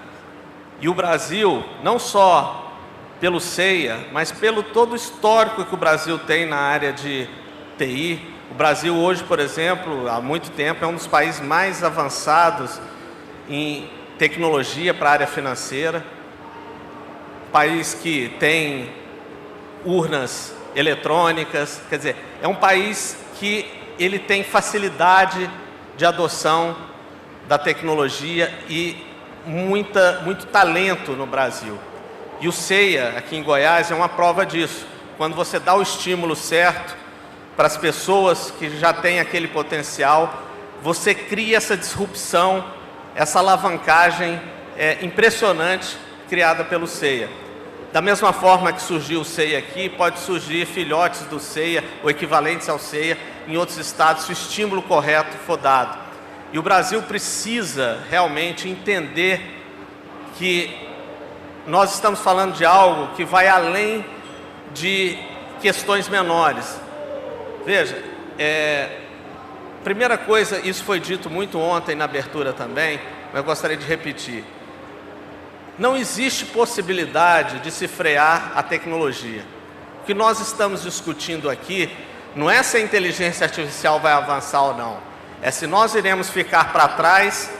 E o Brasil, não só pelo CEIA, mas pelo todo o histórico que o Brasil tem na área de TI. O Brasil hoje, por exemplo, há muito tempo, é um dos países mais avançados em tecnologia para a área financeira. País que tem urnas eletrônicas, quer dizer, é um país que ele tem facilidade de adoção da tecnologia e muito talento no Brasil. E o CEIA, aqui em Goiás, é uma prova disso. Quando você dá o estímulo certo para as pessoas que já têm aquele potencial, você cria essa disrupção, essa alavancagem impressionante criada pelo CEIA. Da mesma forma que surgiu o CEIA aqui, pode surgir filhotes do CEIA, ou equivalentes ao CEIA, em outros estados, se o estímulo correto for dado. E o Brasil precisa realmente entender que nós estamos falando de algo que vai além de questões menores. Veja, primeira coisa, isso foi dito muito ontem na abertura também, mas eu gostaria de repetir. Não existe possibilidade de se frear a tecnologia. O que nós estamos discutindo aqui não é se a inteligência artificial vai avançar ou não. É se nós iremos ficar para trás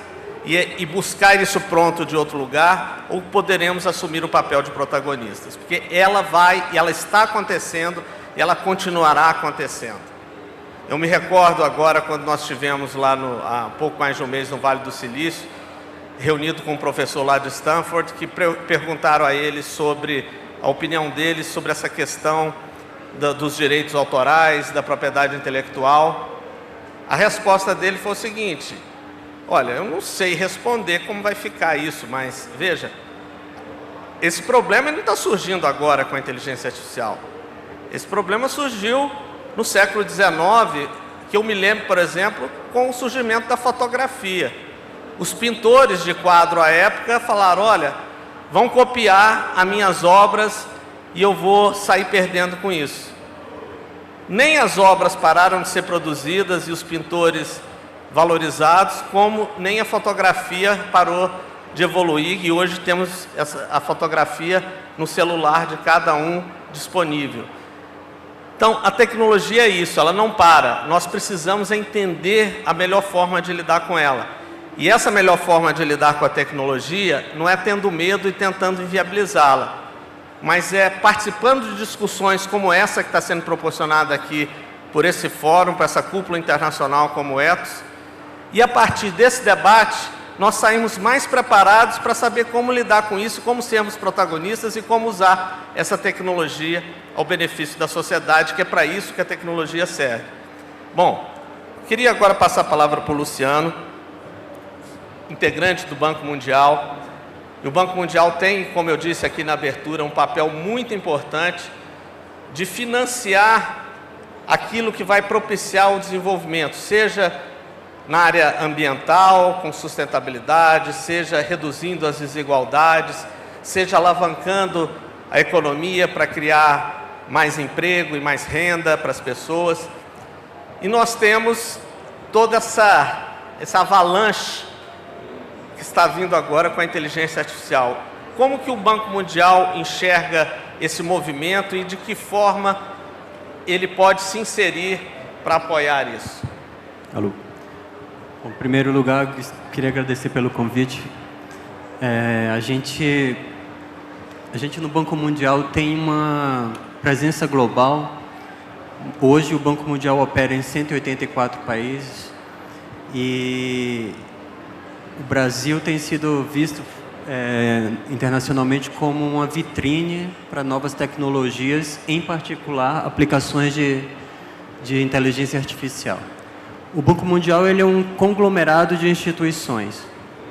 e buscar isso pronto de outro lugar, ou poderemos assumir o papel de protagonistas. Porque ela vai, e ela está acontecendo, e ela continuará acontecendo. Eu me recordo agora, quando nós estivemos lá há pouco mais de um mês no Vale do Silício, reunido com um professor lá de Stanford, que perguntaram a ele sobre a opinião dele sobre essa questão dos direitos autorais, da propriedade intelectual. A resposta dele foi o seguinte: olha, eu não sei responder como vai ficar isso, mas veja, esse problema não está surgindo agora com a inteligência artificial. Esse problema surgiu no século XIX, que eu me lembro, por exemplo, com o surgimento da fotografia. Os pintores de quadro à época falaram: olha, vão copiar as minhas obras e eu vou sair perdendo com isso. Nem as obras pararam de ser produzidas e os pintores valorizados, como nem a fotografia parou de evoluir, e hoje temos a fotografia no celular de cada um disponível. Então, a tecnologia é isso, ela não para. Nós precisamos entender a melhor forma de lidar com ela. E essa melhor forma de lidar com a tecnologia não é tendo medo e tentando inviabilizá-la, mas é participando de discussões como essa que está sendo proporcionada aqui por esse fórum, por essa cúpula internacional como o Ethos, e a partir desse debate nós saímos mais preparados para saber como lidar com isso, como sermos protagonistas e como usar essa tecnologia ao benefício da sociedade, que é para isso que a tecnologia serve. Bom, queria agora passar a palavra para o Luciano, integrante do Banco Mundial. E o Banco Mundial tem, como eu disse aqui na abertura, um papel muito importante de financiar aquilo que vai propiciar o desenvolvimento, seja na área ambiental, com sustentabilidade, seja reduzindo as desigualdades, seja alavancando a economia para criar mais emprego e mais renda para as pessoas. E nós temos toda essa avalanche que está vindo agora com a inteligência artificial. Como que o Banco Mundial enxerga esse movimento e de que forma ele pode se inserir para apoiar isso? Alô. Bom, em primeiro lugar, eu queria agradecer pelo convite. A gente no Banco Mundial tem uma presença global. Hoje o Banco Mundial opera em 184 países e o Brasil tem sido visto internacionalmente como uma vitrine para novas tecnologias, em particular aplicações de inteligência artificial. O Banco Mundial ele é um conglomerado de instituições.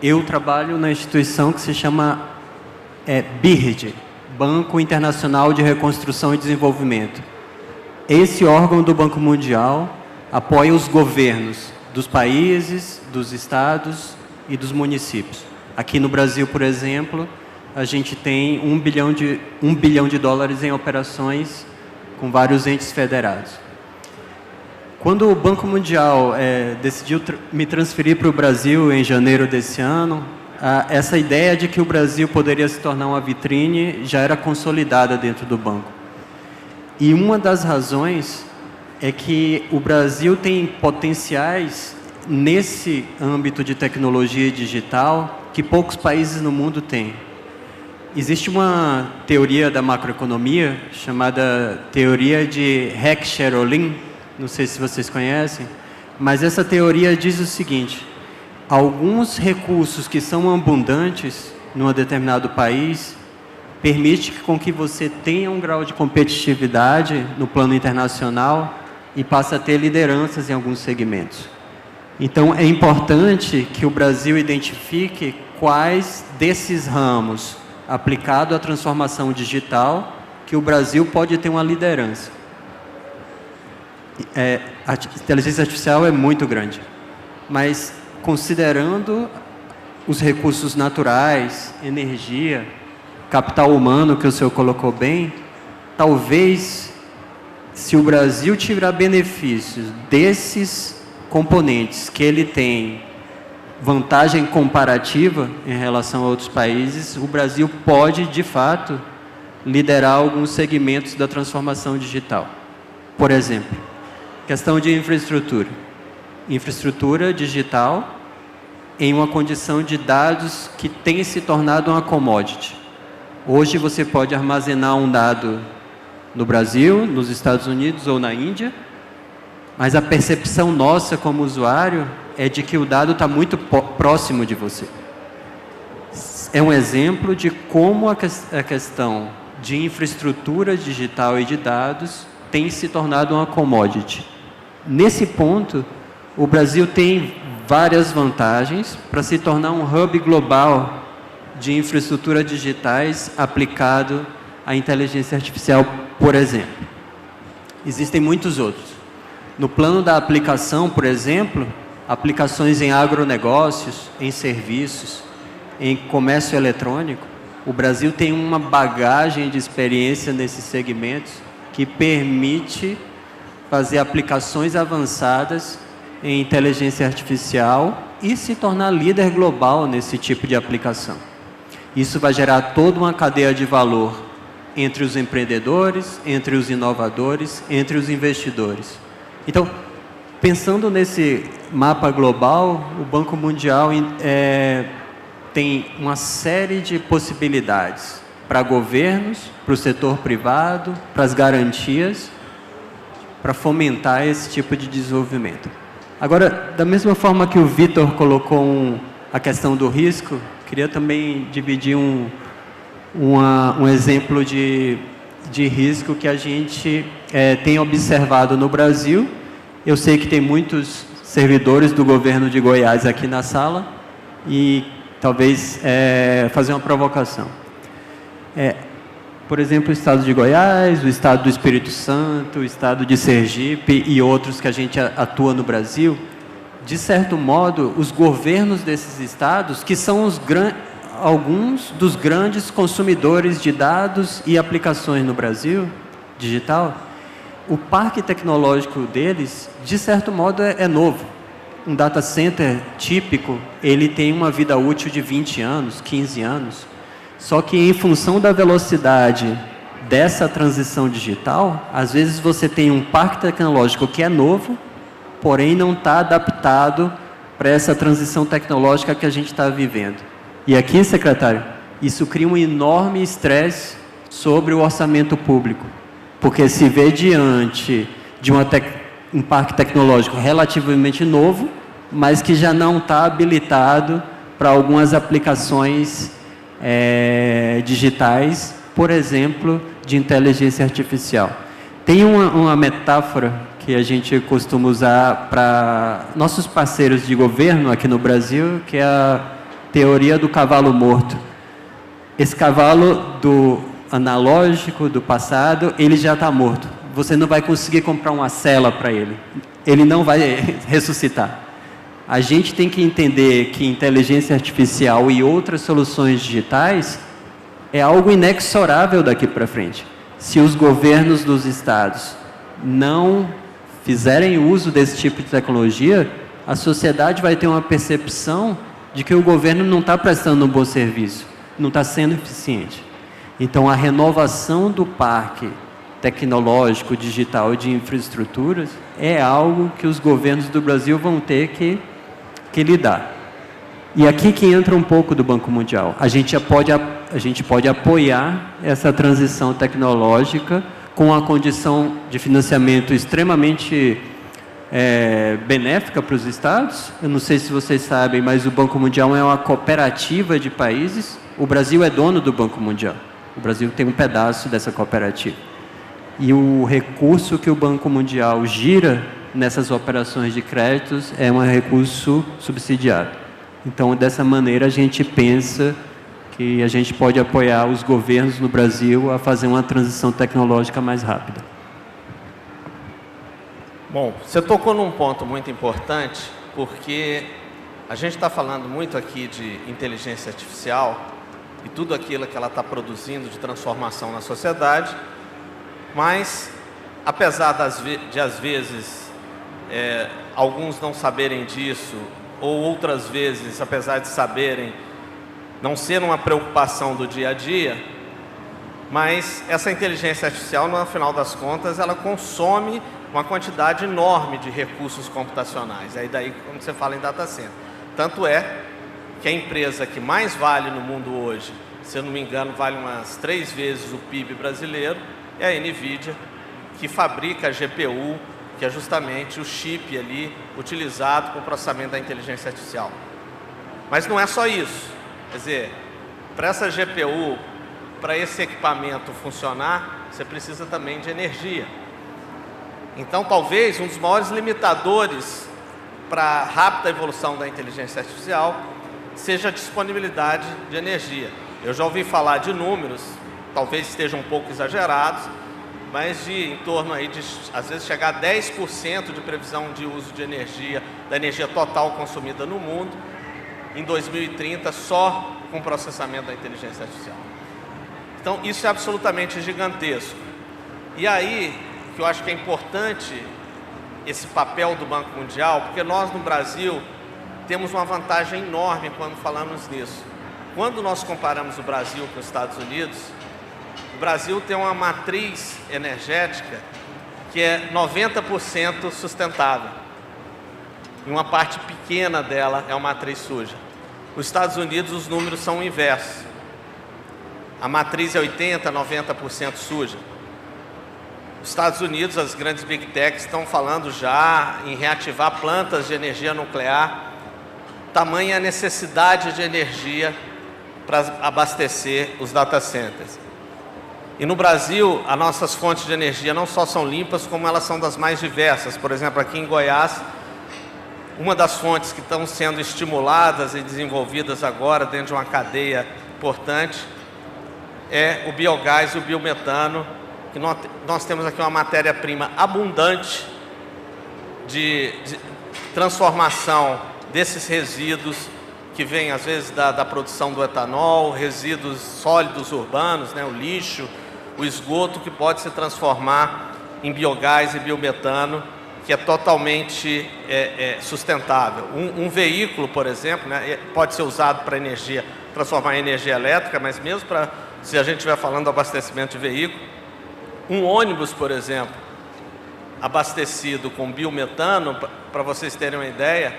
Eu trabalho na instituição que se chama BIRD, Banco Internacional de Reconstrução e Desenvolvimento. Esse órgão do Banco Mundial apoia os governos dos países, dos estados e dos municípios. Aqui no Brasil, por exemplo, a gente tem $1 bilhão em operações com vários entes federados. Quando o Banco Mundial decidiu me transferir para o Brasil em janeiro desse ano, essa ideia de que o Brasil poderia se tornar uma vitrine já era consolidada dentro do banco. E uma das razões é que o Brasil tem potenciais nesse âmbito de tecnologia digital que poucos países no mundo têm. Existe uma teoria da macroeconomia chamada teoria de Heck-Sherolin, não sei se vocês conhecem, mas essa teoria diz o seguinte: alguns recursos que são abundantes num determinado país permite com que você tenha um grau de competitividade no plano internacional e passe a ter lideranças em alguns segmentos. Então, é importante que o Brasil identifique quais desses ramos, aplicado à transformação digital, que o Brasil pode ter uma liderança. A inteligência artificial é muito grande, mas considerando os recursos naturais, energia, capital humano, que o senhor colocou bem, talvez, se o Brasil tiver benefícios desses componentes que ele tem vantagem comparativa em relação a outros países, o Brasil pode, de fato, liderar alguns segmentos da transformação digital. Por exemplo, questão de infraestrutura. Infraestrutura digital em uma condição de dados que tem se tornado uma commodity. Hoje você pode armazenar um dado no Brasil, nos Estados Unidos ou na Índia, mas a percepção nossa como usuário é de que o dado está muito próximo de você. É um exemplo de como a questão de infraestrutura digital e de dados tem se tornado uma commodity. Nesse ponto, o Brasil tem várias vantagens para se tornar um hub global de infraestrutura digitais aplicado à inteligência artificial, por exemplo. Existem muitos outros. No plano da aplicação, por exemplo, aplicações em agronegócios, em serviços, em comércio eletrônico, o Brasil tem uma bagagem de experiência nesses segmentos que permite fazer aplicações avançadas em inteligência artificial e se tornar líder global nesse tipo de aplicação. Isso vai gerar toda uma cadeia de valor entre os empreendedores, entre os inovadores, entre os investidores. Então, pensando nesse mapa global, o Banco Mundial tem uma série de possibilidades para governos, para o setor privado, para as garantias, para fomentar esse tipo de desenvolvimento. Agora, da mesma forma que o Vitor colocou a questão do risco, queria também dividir um exemplo de risco que a gente tem observado no Brasil. Eu sei que tem muitos servidores do governo de Goiás aqui na sala e talvez fazer uma provocação. Por exemplo, o estado de Goiás, o estado do Espírito Santo, o estado de Sergipe e outros que a gente atua no Brasil, de certo modo, os governos desses estados, que são alguns dos grandes consumidores de dados e aplicações no Brasil, digital, o parque tecnológico deles, de certo modo, é novo. Um data center típico, ele tem uma vida útil de 20 anos, 15 anos. Só que em função da velocidade dessa transição digital, às vezes você tem um parque tecnológico que é novo, porém não está adaptado para essa transição tecnológica que a gente está vivendo. E aqui, secretário, isso cria um enorme estresse sobre o orçamento público, porque se vê diante de um parque tecnológico relativamente novo, mas que já não está habilitado para algumas aplicações digitais, por exemplo, de inteligência artificial. Tem uma metáfora que a gente costuma usar para nossos parceiros de governo aqui no Brasil, que é a teoria do cavalo morto. Esse cavalo do analógico, do passado, ele já está morto. você não vai conseguir comprar uma cela para ele. Ele não vai ressuscitar. A gente tem que entender que inteligência artificial e outras soluções digitais é algo inexorável daqui para frente. Se os governos dos estados não fizerem uso desse tipo de tecnologia, a sociedade vai ter uma percepção de que o governo não está prestando um bom serviço, não está sendo eficiente. Então, a renovação do parque tecnológico, digital e de infraestruturas é algo que os governos do Brasil vão ter que lidar. E aqui que entra um pouco do Banco Mundial. A gente pode apoiar essa transição tecnológica com a condição de financiamento extremamente benéfica para os estados. Eu não sei se vocês sabem, mas o Banco Mundial é uma cooperativa de países. O Brasil é dono do Banco Mundial. O Brasil tem um pedaço dessa cooperativa. E o recurso que o Banco Mundial gira nessas operações de créditos é um recurso subsidiado. Então, dessa maneira, a gente pensa que a gente pode apoiar os governos no Brasil a fazer uma transição tecnológica mais rápida. Bom, você tocou num ponto muito importante, porque a gente está falando muito aqui de inteligência artificial e tudo aquilo que ela está produzindo de transformação na sociedade, mas, apesar de às vezes alguns não saberem disso, ou outras vezes, apesar de saberem, não ser uma preocupação do dia a dia, mas essa inteligência artificial, no final das contas, ela consome uma quantidade enorme de recursos computacionais. Aí daí, quando você fala em data center. Tanto é que a empresa que mais vale no mundo hoje, se eu não me engano, vale umas 3 vezes o PIB brasileiro, é a NVIDIA, que fabrica a GPU, que é justamente o chip ali utilizado para o processamento da inteligência artificial. Mas não é só isso. Quer dizer, para essa GPU, para esse equipamento funcionar, você precisa também de energia. Então, talvez um dos maiores limitadores para a rápida evolução da inteligência artificial seja a disponibilidade de energia. Eu já ouvi falar de números, talvez estejam um pouco exagerados, mas em torno aí de, às vezes, chegar a 10% de previsão de uso de energia, da energia total consumida no mundo, em 2030, só com processamento da inteligência artificial. Então, isso é absolutamente gigantesco. E aí, que eu acho que é importante esse papel do Banco Mundial, porque nós, no Brasil, temos uma vantagem enorme quando falamos nisso. Quando nós comparamos o Brasil com os Estados Unidos, o Brasil tem uma matriz energética que é 90% sustentável. E uma parte pequena dela é uma matriz suja. Nos Estados Unidos, os números são o inverso. A matriz é 80%, 90% suja. Nos Estados Unidos, as grandes Big Techs estão falando já em reativar plantas de energia nuclear. Tamanha a necessidade de energia para abastecer os data centers. E no Brasil, as nossas fontes de energia não só são limpas, como elas são das mais diversas. Por exemplo, aqui em Goiás, uma das fontes que estão sendo estimuladas e desenvolvidas agora dentro de uma cadeia importante é o biogás e o biometano, que nós temos aqui uma matéria-prima abundante de transformação desses resíduos que vêm, às vezes, da produção do etanol, resíduos sólidos urbanos, né, o lixo, o esgoto, que pode se transformar em biogás e biometano, que é totalmente sustentável. Um veículo, por exemplo, né, pode ser usado para energia, transformar em energia elétrica, mas mesmo para, se a gente estiver falando do abastecimento de veículo, um ônibus, por exemplo, abastecido com biometano, para vocês terem uma ideia,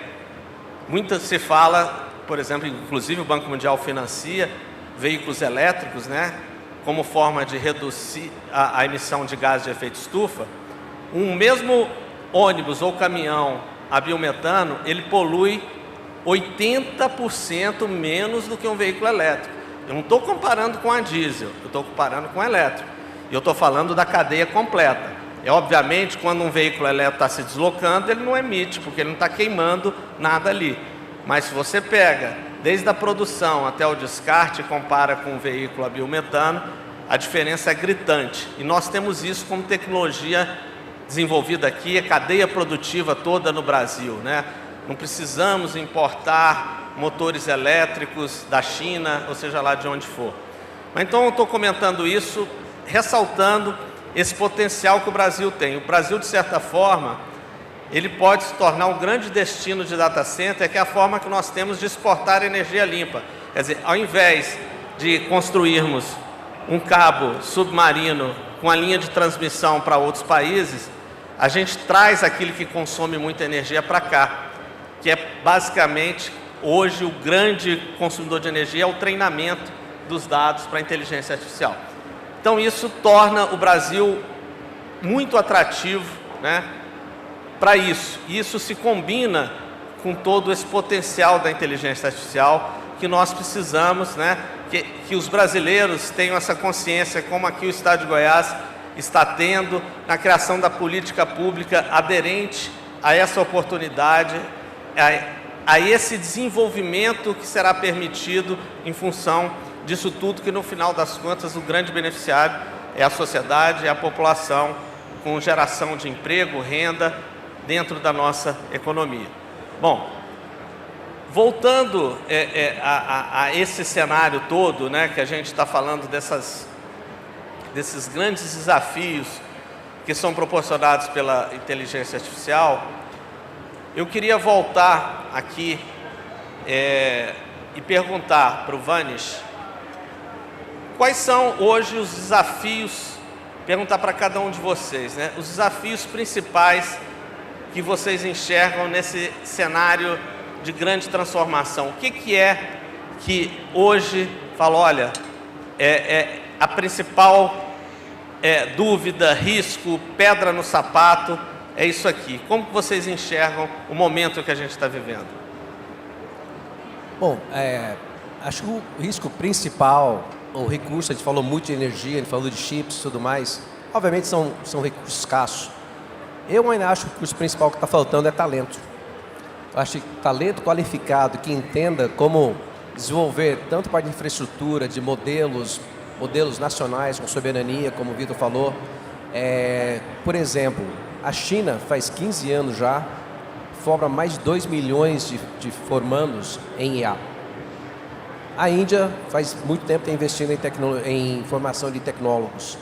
muito se fala, por exemplo, inclusive o Banco Mundial financia veículos elétricos, né, como forma de reduzir a emissão de gases de efeito estufa. Um mesmo ônibus ou caminhão a biometano, ele polui 80% menos do que um veículo elétrico. Eu não estou comparando com a diesel, eu estou comparando com o elétrico. E eu estou falando da cadeia completa. Obviamente, quando um veículo elétrico está se deslocando, ele não emite, porque ele não está queimando nada ali. Mas se você pega, desde a produção até o descarte, e compara com um veículo a biometano, a diferença é gritante. E nós temos isso como tecnologia desenvolvida aqui, a cadeia produtiva toda no Brasil, né? Não precisamos importar motores elétricos da China, ou seja lá de onde for. Mas então eu estou comentando isso, ressaltando esse potencial que o Brasil tem. O Brasil, de certa forma, ele pode se tornar um grande destino de data center, que é a forma que nós temos de exportar energia limpa. Quer dizer, ao invés de construirmos um cabo submarino com a linha de transmissão para outros países, a gente traz aquilo que consome muita energia para cá, que é basicamente, hoje, o grande consumidor de energia é o treinamento dos dados para a inteligência artificial. Então, isso torna o Brasil muito atrativo, né, para isso. E isso se combina com todo esse potencial da inteligência artificial que nós precisamos, né, que os brasileiros tenham essa consciência, como aqui o Estado de Goiás está tendo, na criação da política pública aderente a essa oportunidade, a esse desenvolvimento que será permitido em função disso tudo, que no final das contas o grande beneficiário é a sociedade, é a população, com geração de emprego, renda dentro da nossa economia. Bom, voltando a esse cenário todo, né, que a gente está falando desses grandes desafios que são proporcionados pela inteligência artificial, eu queria voltar aqui e perguntar para o Vanish quais são hoje os desafios, perguntar para cada um de vocês, né, os desafios principais que vocês enxergam nesse cenário de grande transformação. O que é que hoje, fala, olha, a principal dúvida, risco, pedra no sapato, é isso aqui. Como que vocês enxergam o momento que a gente está vivendo? Bom, acho que o risco principal, o recurso, a gente falou muito de energia, a gente falou de chips e tudo mais, obviamente são recursos escassos. Eu ainda acho que o recurso principal que está faltando é talento. Eu acho que talento qualificado, que entenda como desenvolver tanto parte de infraestrutura, de modelos nacionais com soberania, como o Vitor falou. Por exemplo, a China faz 15 anos já, forma mais de 2 milhões de formandos em IA. A Índia faz muito tempo está investindo em formação de tecnólogos.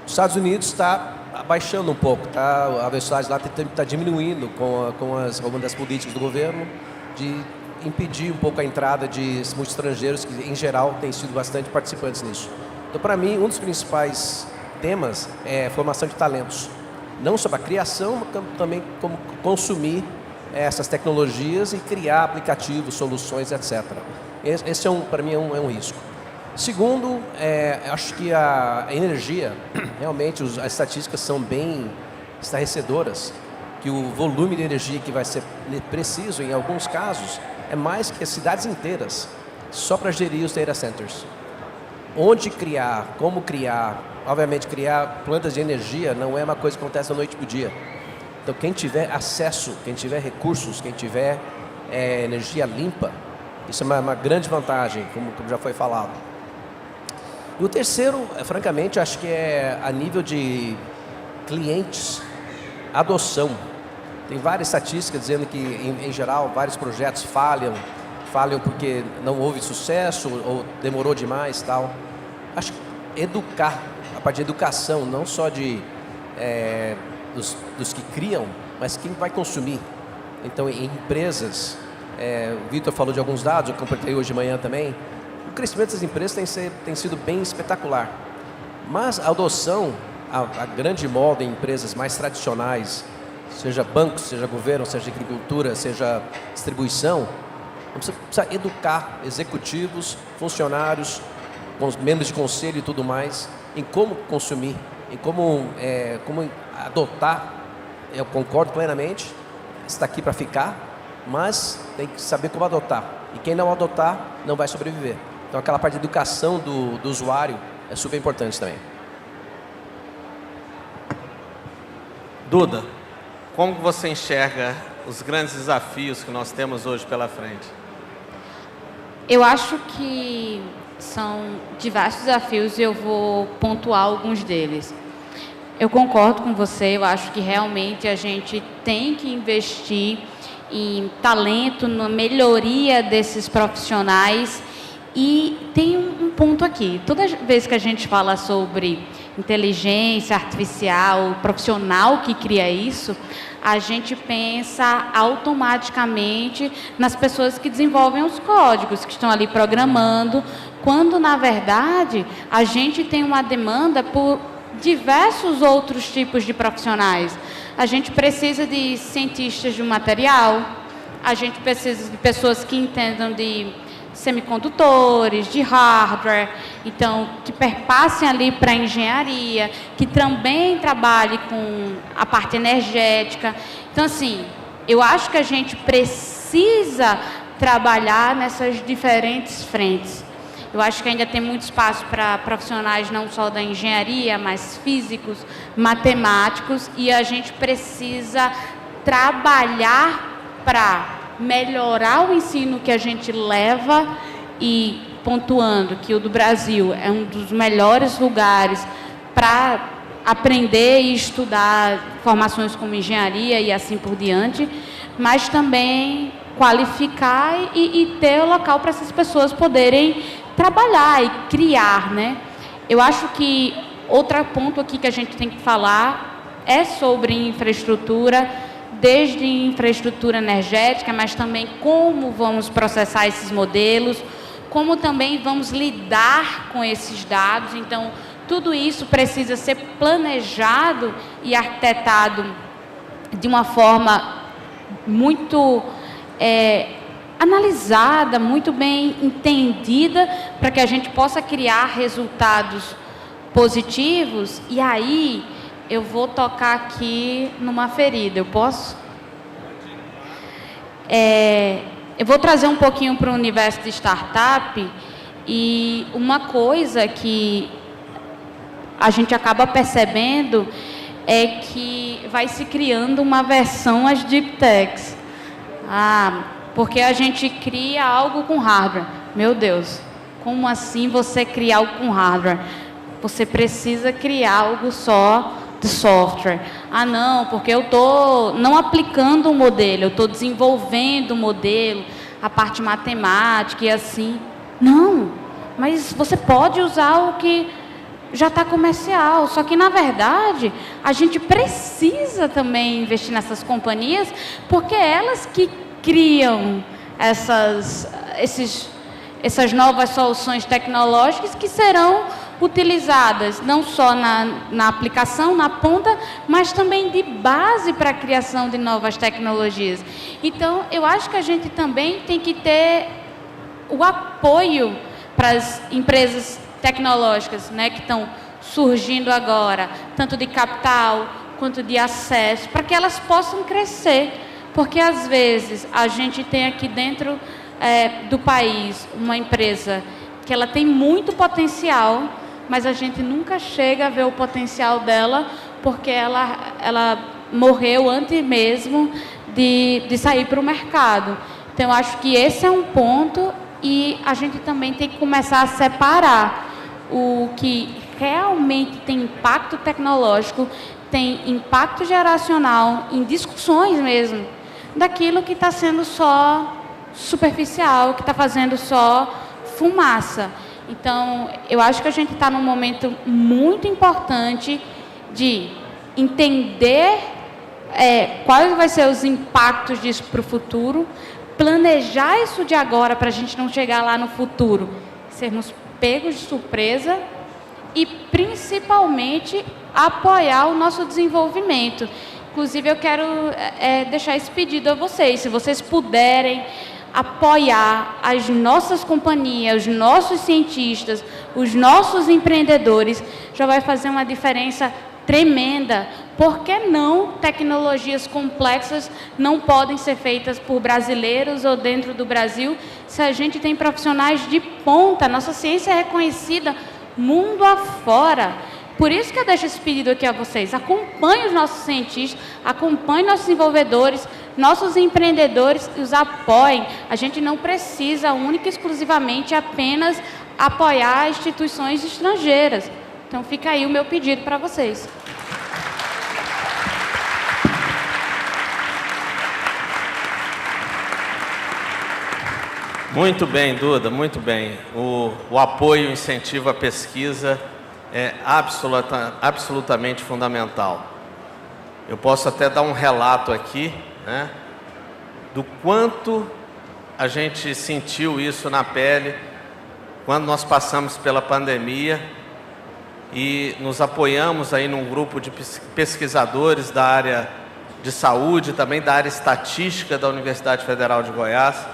Os Estados Unidos está abaixando um pouco, a velocidade lá está diminuindo com algumas das políticas do governo de impedir um pouco a entrada de muitos estrangeiros, que em geral têm sido bastante participantes nisso. Então, para mim, um dos principais temas é formação de talentos. Não só para a criação, mas também como consumir essas tecnologias e criar aplicativos, soluções, etc. Esse para mim é um risco. Segundo, acho que a energia, realmente as estatísticas são bem estarrecedoras, que o volume de energia que vai ser preciso, em alguns casos, é mais que as cidades inteiras, só para gerir os data centers. Onde criar, como criar, obviamente criar plantas de energia não é uma coisa que acontece da noite para o dia. Então quem tiver acesso, quem tiver recursos, quem tiver energia limpa, isso é uma grande vantagem, como já foi falado. E o terceiro, francamente, acho que é a nível de clientes, adoção. Tem várias estatísticas dizendo que, em geral, vários projetos falham porque não houve sucesso ou demorou demais e tal. Acho que educar, a parte de educação, não só dos que criam, mas quem vai consumir. Então, em empresas, o Vitor falou de alguns dados, eu compartilhei hoje de manhã também. O crescimento das empresas tem sido bem espetacular. Mas a adoção, a grande modo em empresas mais tradicionais, seja bancos, seja governo, seja agricultura, seja distribuição, precisa educar executivos, funcionários, com os membros de conselho e tudo mais, em como consumir, em como adotar. Eu concordo plenamente, está aqui para ficar, mas tem que saber como adotar. E quem não adotar, não vai sobreviver. Então, aquela parte de educação do usuário é super importante também. Duda, como você enxerga os grandes desafios que nós temos hoje pela frente? Eu acho que são diversos desafios e eu vou pontuar alguns deles. Eu concordo com você, eu acho que realmente a gente tem que investir em talento, na melhoria desses profissionais. E tem um ponto aqui, toda vez que a gente fala sobre inteligência artificial, o profissional que cria isso, a gente pensa automaticamente nas pessoas que desenvolvem os códigos, que estão ali programando, quando, na verdade, a gente tem uma demanda por diversos outros tipos de profissionais. A gente precisa de cientistas de material, a gente precisa de pessoas que entendam de semicondutores, de hardware, então, que perpassem ali para a engenharia, que também trabalhem com a parte energética. Então, assim, eu acho que a gente precisa trabalhar nessas diferentes frentes. Eu acho que ainda tem muito espaço para profissionais não só da engenharia, mas físicos, matemáticos, e a gente precisa trabalhar para melhorar o ensino que a gente leva e pontuando que o do Brasil é um dos melhores lugares para aprender e estudar formações como engenharia e assim por diante, mas também qualificar e ter o local para essas pessoas poderem trabalhar e criar, né? Eu acho que outro ponto aqui que a gente tem que falar é sobre infraestrutura, desde infraestrutura energética, mas também como vamos processar esses modelos, como também vamos lidar com esses dados. Então, tudo isso precisa ser planejado e arquitetado de uma forma muito analisada, muito bem entendida, para que a gente possa criar resultados positivos. E aí eu vou tocar aqui numa ferida, eu posso? Eu vou trazer um pouquinho para o universo de startup, e uma coisa que a gente acaba percebendo é que vai se criando uma versão às deep techs. Porque a gente cria algo com hardware. Meu Deus, como assim você criar algo com hardware? Você precisa criar algo só de software. Não, porque eu estou não aplicando o modelo, eu estou desenvolvendo o modelo, a parte matemática e assim. Não, mas você pode usar o que já está comercial, só que, na verdade, a gente precisa também investir nessas companhias, porque elas que criam essas novas soluções tecnológicas que serão utilizadas não só na aplicação, na ponta, mas também de base para a criação de novas tecnologias. Então, eu acho que a gente também tem que ter o apoio para as empresas tecnológicas, né, que estão surgindo agora, tanto de capital quanto de acesso, para que elas possam crescer. Porque, às vezes, a gente tem aqui dentro do país uma empresa que ela tem muito potencial, mas a gente nunca chega a ver o potencial dela, porque ela morreu antes mesmo de sair para o mercado. Então, eu acho que esse é um ponto, e a gente também tem que começar a separar o que realmente tem impacto tecnológico, tem impacto geracional em discussões mesmo, daquilo que está sendo só superficial, que está fazendo só fumaça. Então, eu acho que a gente está num momento muito importante de entender quais vão ser os impactos disso para o futuro, planejar isso de agora para a gente não chegar lá no futuro, sermos pegos de surpresa e, principalmente, apoiar o nosso desenvolvimento. Inclusive, eu quero deixar esse pedido a vocês, se vocês puderem apoiar as nossas companhias, os nossos cientistas, os nossos empreendedores, já vai fazer uma diferença tremenda. Por que não tecnologias complexas não podem ser feitas por brasileiros ou dentro do Brasil, se a gente tem profissionais de ponta? Nossa ciência é reconhecida mundo afora. Por isso que eu deixo esse pedido aqui a vocês. Acompanhem os nossos cientistas, acompanhem nossos desenvolvedores, nossos empreendedores, e os apoiem. A gente não precisa única e exclusivamente apenas apoiar instituições estrangeiras. Então fica aí o meu pedido para vocês. Muito bem, Duda, muito bem. O apoio e o incentivo à pesquisa é absolutamente fundamental. Eu posso até dar um relato aqui, né, do quanto a gente sentiu isso na pele quando nós passamos pela pandemia e nos apoiamos aí num grupo de pesquisadores da área de saúde, também da área estatística da Universidade Federal de Goiás,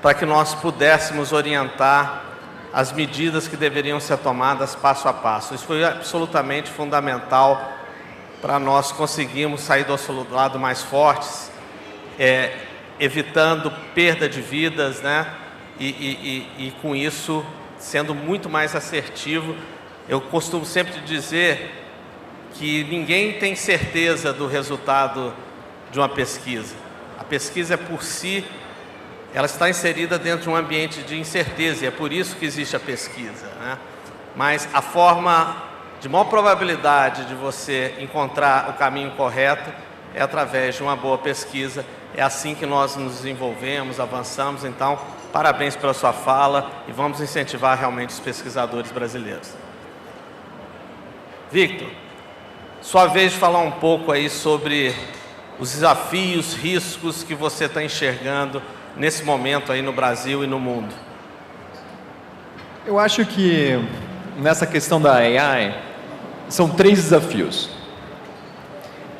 para que nós pudéssemos orientar as medidas que deveriam ser tomadas passo a passo. Isso foi absolutamente fundamental para nós conseguirmos sair do nosso lado mais fortes, evitando perda de vidas, né? E com isso sendo muito mais assertivo. Eu costumo sempre dizer que ninguém tem certeza do resultado de uma pesquisa. A pesquisa por si, ela está inserida dentro de um ambiente de incerteza, e é por isso que existe a pesquisa, né? Mas a forma de maior probabilidade de você encontrar o caminho correto é através de uma boa pesquisa. É assim que nós nos desenvolvemos, avançamos. Então, parabéns pela sua fala e vamos incentivar realmente os pesquisadores brasileiros. Victor, sua vez de falar um pouco aí sobre os desafios, riscos que você está enxergando nesse momento aí no Brasil e no mundo. Eu acho que nessa questão da AI são 3 desafios.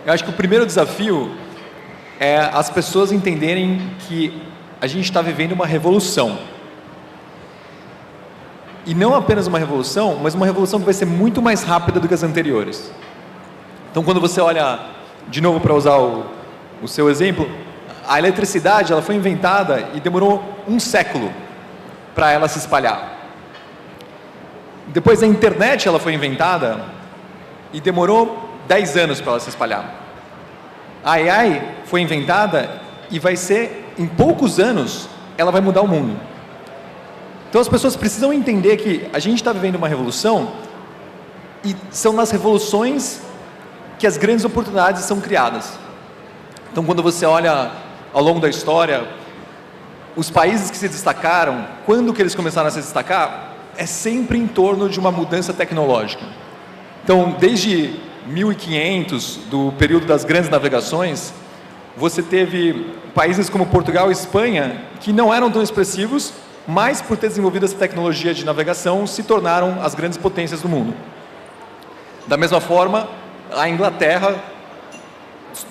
Eu acho que o primeiro desafio é as pessoas entenderem que a gente está vivendo uma revolução. E não apenas uma revolução, mas uma revolução que vai ser muito mais rápida do que as anteriores. Então, quando você olha, de novo para usar o seu exemplo, a eletricidade ela foi inventada e demorou 1 século para ela se espalhar. Depois a internet ela foi inventada e demorou 10 anos para ela se espalhar. A AI foi inventada e vai ser, em poucos anos, ela vai mudar o mundo. Então as pessoas precisam entender que a gente está vivendo uma revolução e são nas revoluções que as grandes oportunidades são criadas. Então quando você olha ao longo da história, os países que se destacaram, quando que eles começaram a se destacar, é sempre em torno de uma mudança tecnológica. Então, desde 1500, do período das grandes navegações, você teve países como Portugal e Espanha, que não eram tão expressivos, mas por ter desenvolvido essa tecnologia de navegação, se tornaram as grandes potências do mundo. Da mesma forma, a Inglaterra,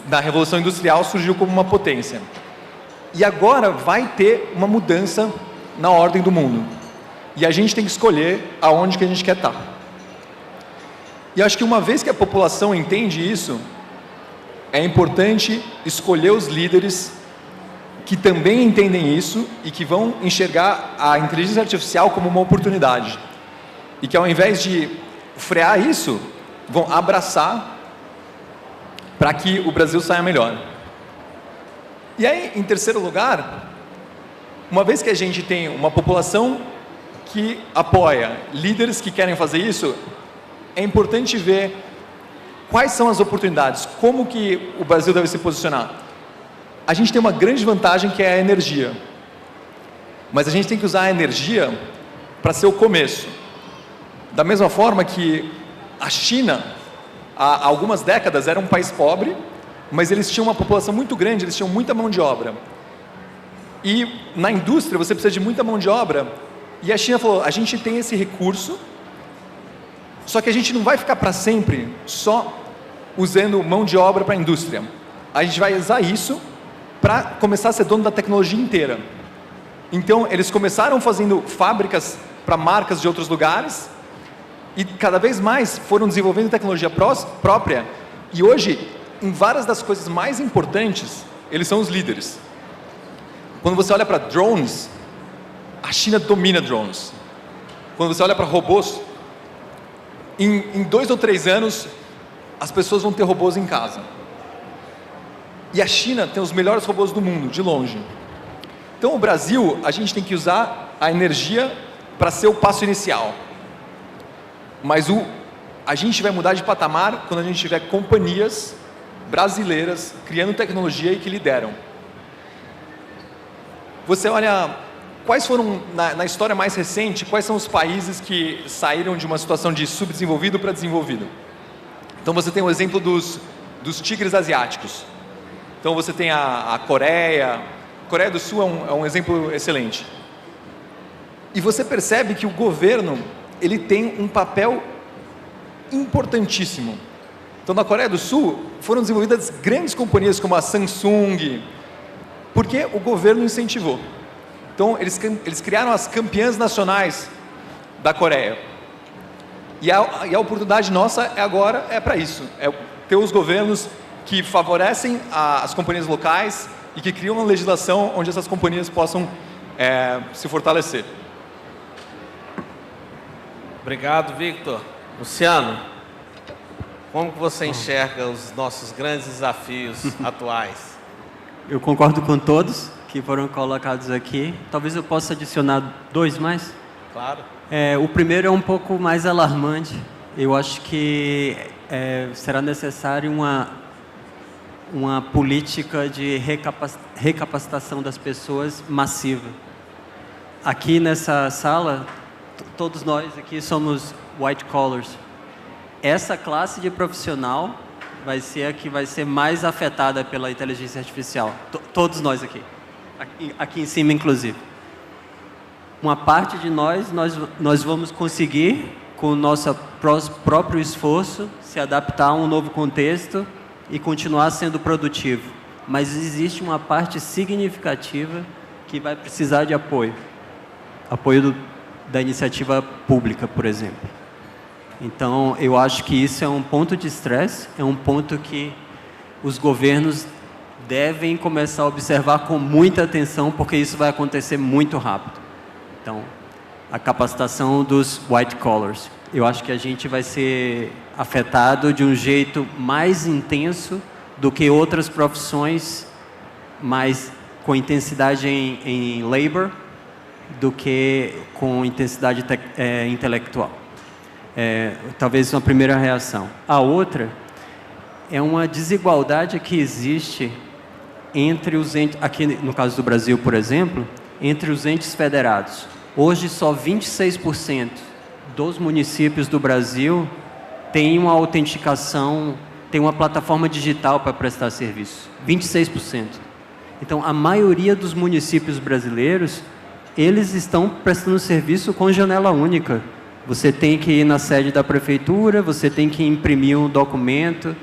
na Revolução Industrial, surgiu como uma potência. E agora vai ter uma mudança na ordem do mundo. E a gente tem que escolher aonde que a gente quer estar. E acho que uma vez que a população entende isso, é importante escolher os líderes que também entendem isso e que vão enxergar a inteligência artificial como uma oportunidade. E que ao invés de frear isso, vão abraçar para que o Brasil saia melhor. E aí, em terceiro lugar, uma vez que a gente tem uma população que apoia líderes que querem fazer isso, é importante ver quais são as oportunidades, como que o Brasil deve se posicionar. A gente tem uma grande vantagem que é a energia, mas a gente tem que usar a energia para ser o começo. Da mesma forma que a China, há algumas décadas, era um país pobre, mas eles tinham uma população muito grande, eles tinham muita mão de obra. E na indústria você precisa de muita mão de obra, e a China falou, a gente tem esse recurso, só que a gente não vai ficar para sempre só usando mão de obra para a indústria. A gente vai usar isso para começar a ser dono da tecnologia inteira. Então, eles começaram fazendo fábricas para marcas de outros lugares e cada vez mais foram desenvolvendo tecnologia própria e hoje, em várias das coisas mais importantes, eles são os líderes. Quando você olha para drones, a China domina drones. Quando você olha para robôs, em 2 ou 3 anos, as pessoas vão ter robôs em casa. E a China tem os melhores robôs do mundo, de longe. Então, o Brasil, a gente tem que usar a energia para ser o passo inicial. Mas a gente vai mudar de patamar quando a gente tiver companhias brasileiras criando tecnologia e que lideram. Você olha, quais foram, na história mais recente, quais são os países que saíram de uma situação de subdesenvolvido para desenvolvido? Então você tem o exemplo dos tigres asiáticos. Então você tem a Coreia do Sul é um exemplo excelente. E você percebe que o governo, ele tem um papel importantíssimo. Então na Coreia do Sul foram desenvolvidas grandes companhias como a Samsung, porque o governo incentivou. Então eles criaram as campeãs nacionais da Coreia. E a oportunidade nossa agora é para isso, é ter os governos que favorecem as companhias locais e que criam uma legislação onde essas companhias possam se fortalecer. Obrigado, Victor. Luciano, como que você enxerga os nossos grandes desafios atuais? Eu concordo com todos que foram colocados aqui. Talvez eu possa adicionar 2 mais. Claro. O primeiro é um pouco mais alarmante. Eu acho que será necessário uma política de recapacitação das pessoas massiva. Aqui nessa sala, todos nós aqui somos white collars. Essa classe de profissional vai ser a que vai ser mais afetada pela inteligência artificial. Todos nós aqui em cima inclusive. Uma parte de nós vamos conseguir, com o nosso próprio esforço, se adaptar a um novo contexto e continuar sendo produtivo. Mas existe uma parte significativa que vai precisar de apoio. Apoio da iniciativa pública, por exemplo. Então, eu acho que isso é um ponto de estresse, é um ponto que os governos devem começar a observar com muita atenção, porque isso vai acontecer muito rápido. Então, a capacitação dos white collars. Eu acho que a gente vai ser afetado de um jeito mais intenso do que outras profissões, mais com intensidade em labor, do que com intensidade intelectual. Talvez uma primeira reação. A outra é uma desigualdade que existe entre os entes, aqui no caso do Brasil, por exemplo, entre os entes federados. Hoje, só 26% dos municípios do Brasil têm uma autenticação, tem uma plataforma digital para prestar serviço. 26%. Então, a maioria dos municípios brasileiros, eles estão prestando serviço com janela única. Você tem que ir na sede da prefeitura, você tem que imprimir um documento,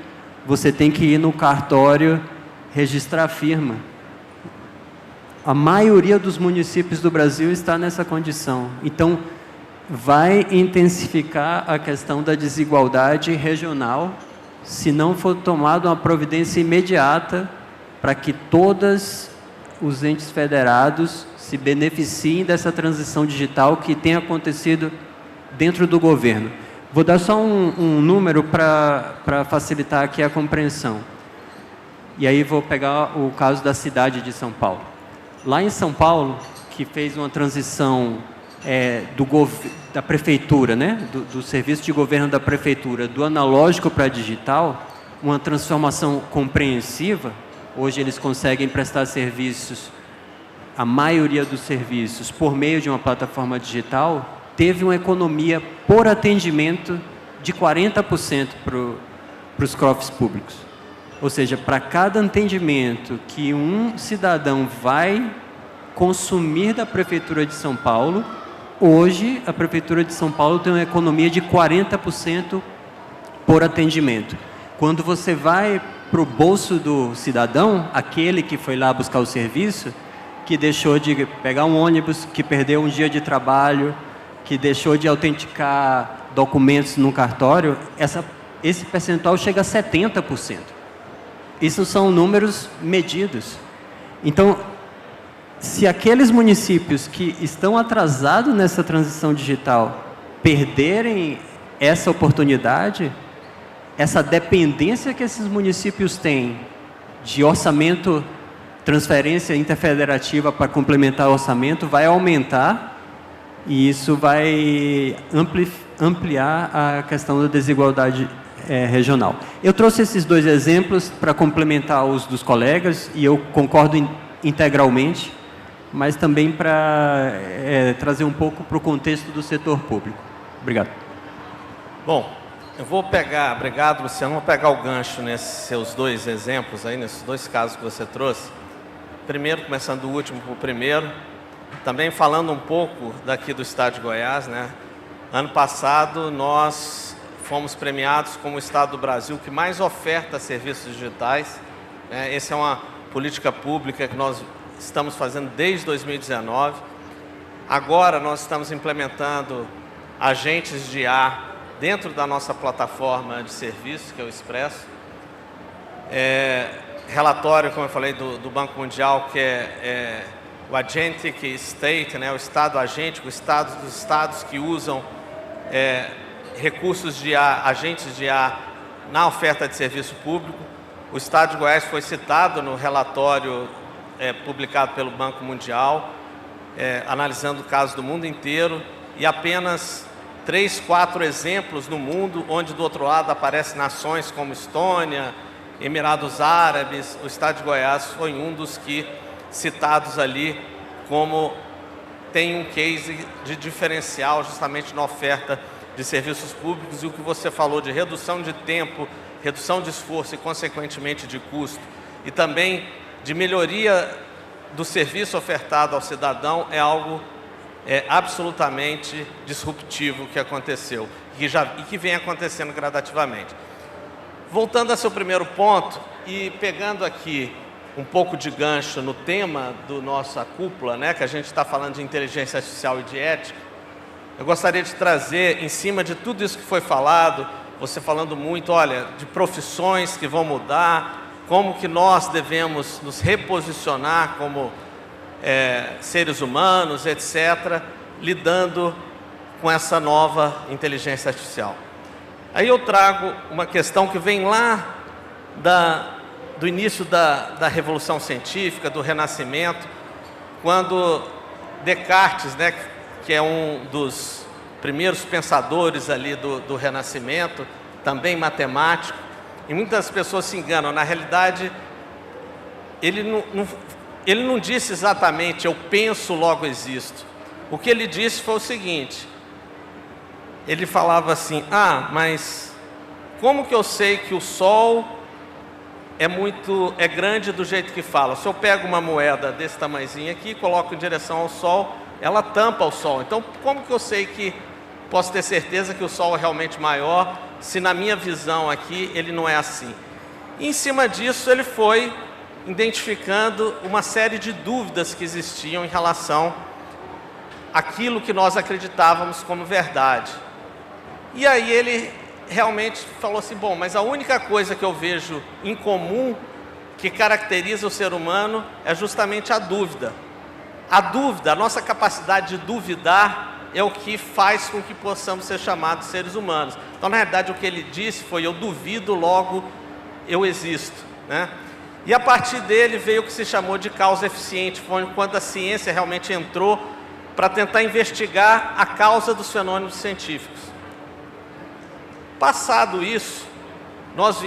você tem que ir no cartório registrar a firma. A maioria dos municípios do Brasil está nessa condição. Então, vai intensificar a questão da desigualdade regional se não for tomada uma providência imediata para que todos os entes federados se beneficiem dessa transição digital que tem acontecido dentro do governo. Vou dar só um número para facilitar aqui a compreensão. E aí vou pegar o caso da cidade de São Paulo. Lá em São Paulo, que fez uma transição da prefeitura, né? do serviço de governo da prefeitura, do analógico para digital, uma transformação compreensiva. Hoje eles conseguem prestar serviços, a maioria dos serviços, por meio de uma plataforma digital. Teve uma economia por atendimento de 40% para os cofres públicos. Ou seja, para cada atendimento que um cidadão vai consumir da Prefeitura de São Paulo, hoje a Prefeitura de São Paulo tem uma economia de 40% por atendimento. Quando você vai para o bolso do cidadão, aquele que foi lá buscar o serviço, que deixou de pegar um ônibus, que perdeu um dia de trabalho, que deixou de autenticar documentos no cartório, esse percentual chega a 70%. Isso são números medidos. Então, se aqueles municípios que estão atrasados nessa transição digital perderem essa oportunidade, essa dependência que esses municípios têm de orçamento, transferência interfederativa para complementar o orçamento, vai aumentar E isso vai ampliar a questão da desigualdade regional. Eu trouxe esses 2 exemplos para complementar os dos colegas, e eu concordo integralmente, mas também para trazer um pouco para o contexto do setor público. Obrigado. Bom, eu vou pegar, obrigado Luciano, vou pegar o gancho nesses seus 2 exemplos aí, nesses 2 casos que você trouxe. Primeiro, começando do último para o primeiro, também falando um pouco daqui do estado de Goiás, né? Ano passado nós fomos premiados como o estado do Brasil que mais oferta serviços digitais, né? Essa é uma política pública que nós estamos fazendo desde 2019. Agora nós estamos implementando agentes de IA dentro da nossa plataforma de serviços, que é o Expresso. Relatório, como eu falei, do Banco Mundial, que é o Agentic State, né, o Estado agêntico, dos estados que usam recursos de IA, agentes de IA na oferta de serviço público. O Estado de Goiás foi citado no relatório publicado pelo Banco Mundial, analisando casos do mundo inteiro, e apenas 3, 4 exemplos no mundo, onde do outro lado aparecem nações como Estônia, Emirados Árabes. O estado de Goiás foi um dos que citados ali como tem um case de diferencial justamente na oferta de serviços públicos, e o que você falou de redução de tempo, redução de esforço e consequentemente de custo, e também de melhoria do serviço ofertado ao cidadão, é algo absolutamente disruptivo que aconteceu e que vem acontecendo gradativamente. Voltando ao seu primeiro ponto e pegando aqui um pouco de gancho no tema do nossa cúpula, né, que a gente está falando de inteligência artificial e de ética, eu gostaria de trazer, em cima de tudo isso que foi falado, você falando muito, olha, de profissões que vão mudar, como que nós devemos nos reposicionar como seres humanos, etc., lidando com essa nova inteligência artificial. Aí eu trago uma questão que vem lá do início da Revolução Científica, do Renascimento, quando Descartes, né, que é um dos primeiros pensadores ali do Renascimento, também matemático, e muitas pessoas se enganam. Na realidade, ele não disse exatamente eu penso, logo existo. O que ele disse foi o seguinte: ele falava assim, mas como que eu sei que o Sol é grande do jeito que fala? Se eu pego uma moeda desse tamanhozinho aqui, coloco em direção ao Sol, ela tampa o Sol. Então, como que eu sei que posso ter certeza que o Sol é realmente maior, se na minha visão aqui ele não é assim? E em cima disso ele foi identificando uma série de dúvidas que existiam em relação àquilo que nós acreditávamos como verdade. E aí ele realmente falou assim, bom, mas a única coisa que eu vejo em comum que caracteriza o ser humano é justamente a dúvida. A dúvida, a nossa capacidade de duvidar é o que faz com que possamos ser chamados seres humanos. Então, na realidade, o que ele disse foi, eu duvido, logo eu existo, né? E a partir dele veio o que se chamou de causa eficiente, foi quando a ciência realmente entrou para tentar investigar a causa dos fenômenos científicos. Passado isso, nós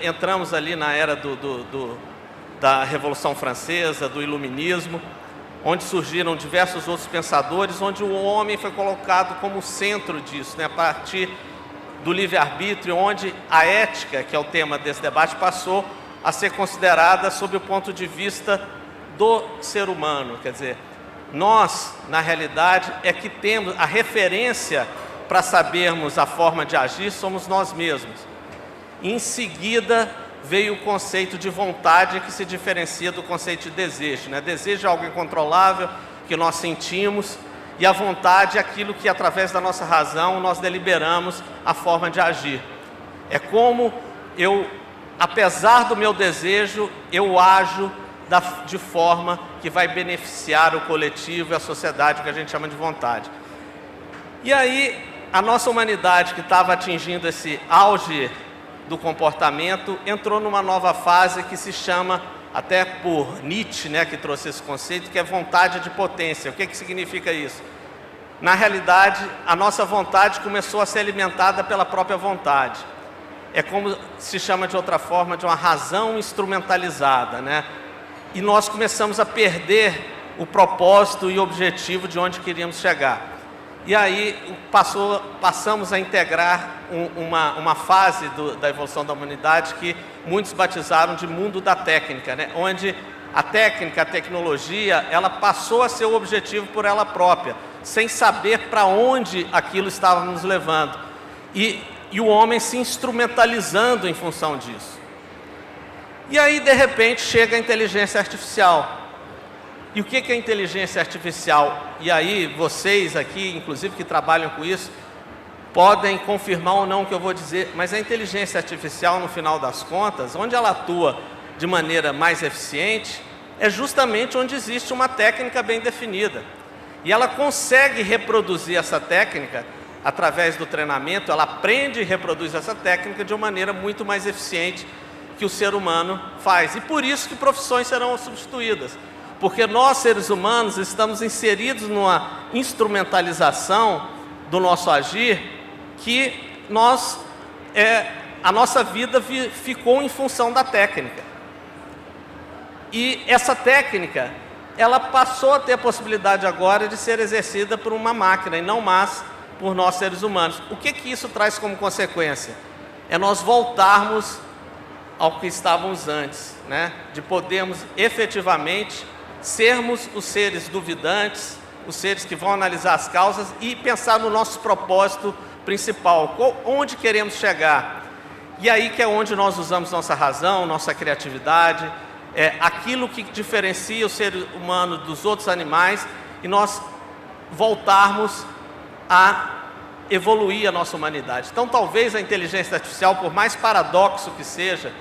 entramos ali na era da Revolução Francesa, do Iluminismo, onde surgiram diversos outros pensadores, onde o homem foi colocado como centro disso, né? A partir do livre-arbítrio, onde a ética, que é o tema desse debate, passou a ser considerada sob o ponto de vista do ser humano. Quer dizer, nós, na realidade, é que temos a referência para sabermos a forma de agir, somos nós mesmos. Em seguida, veio o conceito de vontade, que se diferencia do conceito de desejo, né? Desejo é algo incontrolável que nós sentimos, e a vontade é aquilo que, através da nossa razão, nós deliberamos a forma de agir. É como eu, apesar do meu desejo, eu ajo de forma que vai beneficiar o coletivo e a sociedade, que a gente chama de vontade. E aí, a nossa humanidade, que estava atingindo esse auge do comportamento, entrou numa nova fase que se chama, até por Nietzsche, né, que trouxe esse conceito, que é vontade de potência. O que significa isso? na realidade, a nossa vontade começou a ser alimentada pela própria vontade. É como se chama de outra forma, de uma razão instrumentalizada, né? E nós começamos a perder o propósito e o objetivo de onde queríamos chegar. E aí passamos a integrar uma fase da evolução da humanidade que muitos batizaram de mundo da técnica, né? Onde a técnica, a tecnologia, ela passou a ser o objetivo por ela própria, sem saber para onde aquilo estava nos levando. E o homem se instrumentalizando em função disso. E aí, de repente, chega a inteligência artificial. E o que é inteligência artificial? E aí, vocês aqui, inclusive que trabalham com isso, podem confirmar ou não o que eu vou dizer, mas a inteligência artificial, no final das contas, onde ela atua de maneira mais eficiente, é justamente onde existe uma técnica bem definida. E ela consegue reproduzir essa técnica através do treinamento, ela aprende e reproduz essa técnica de uma maneira muito mais eficiente que o ser humano faz. E por isso que profissões serão substituídas. Porque nós, seres humanos, estamos inseridos numa instrumentalização do nosso agir que a nossa vida ficou em função da técnica. E essa técnica, ela passou a ter a possibilidade agora de ser exercida por uma máquina e não mais por nós, seres humanos. O que isso traz como consequência? É nós voltarmos ao que estávamos antes, né? De podermos efetivamente sermos os seres duvidantes, os seres que vão analisar as causas e pensar no nosso propósito principal, onde queremos chegar. E aí que é onde nós usamos nossa razão, nossa criatividade, aquilo que diferencia o ser humano dos outros animais, e nós voltarmos a evoluir a nossa humanidade. Então, talvez a inteligência artificial, por mais paradoxo que seja,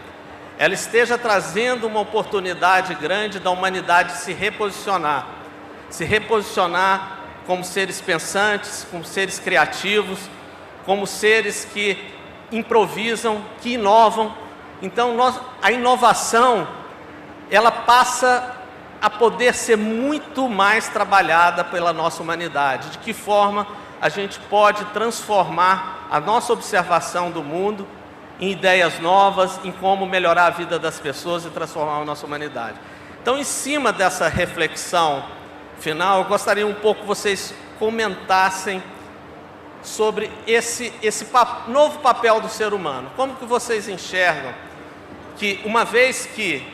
ela esteja trazendo uma oportunidade grande da humanidade se reposicionar como seres pensantes, como seres criativos, como seres que improvisam, que inovam. Então, a inovação, ela passa a poder ser muito mais trabalhada pela nossa humanidade. De que forma a gente pode transformar a nossa observação do mundo em ideias novas, em como melhorar a vida das pessoas e transformar a nossa humanidade. Então, em cima dessa reflexão final, eu gostaria um pouco que vocês comentassem sobre esse novo papel do ser humano. Como que vocês enxergam que, uma vez que,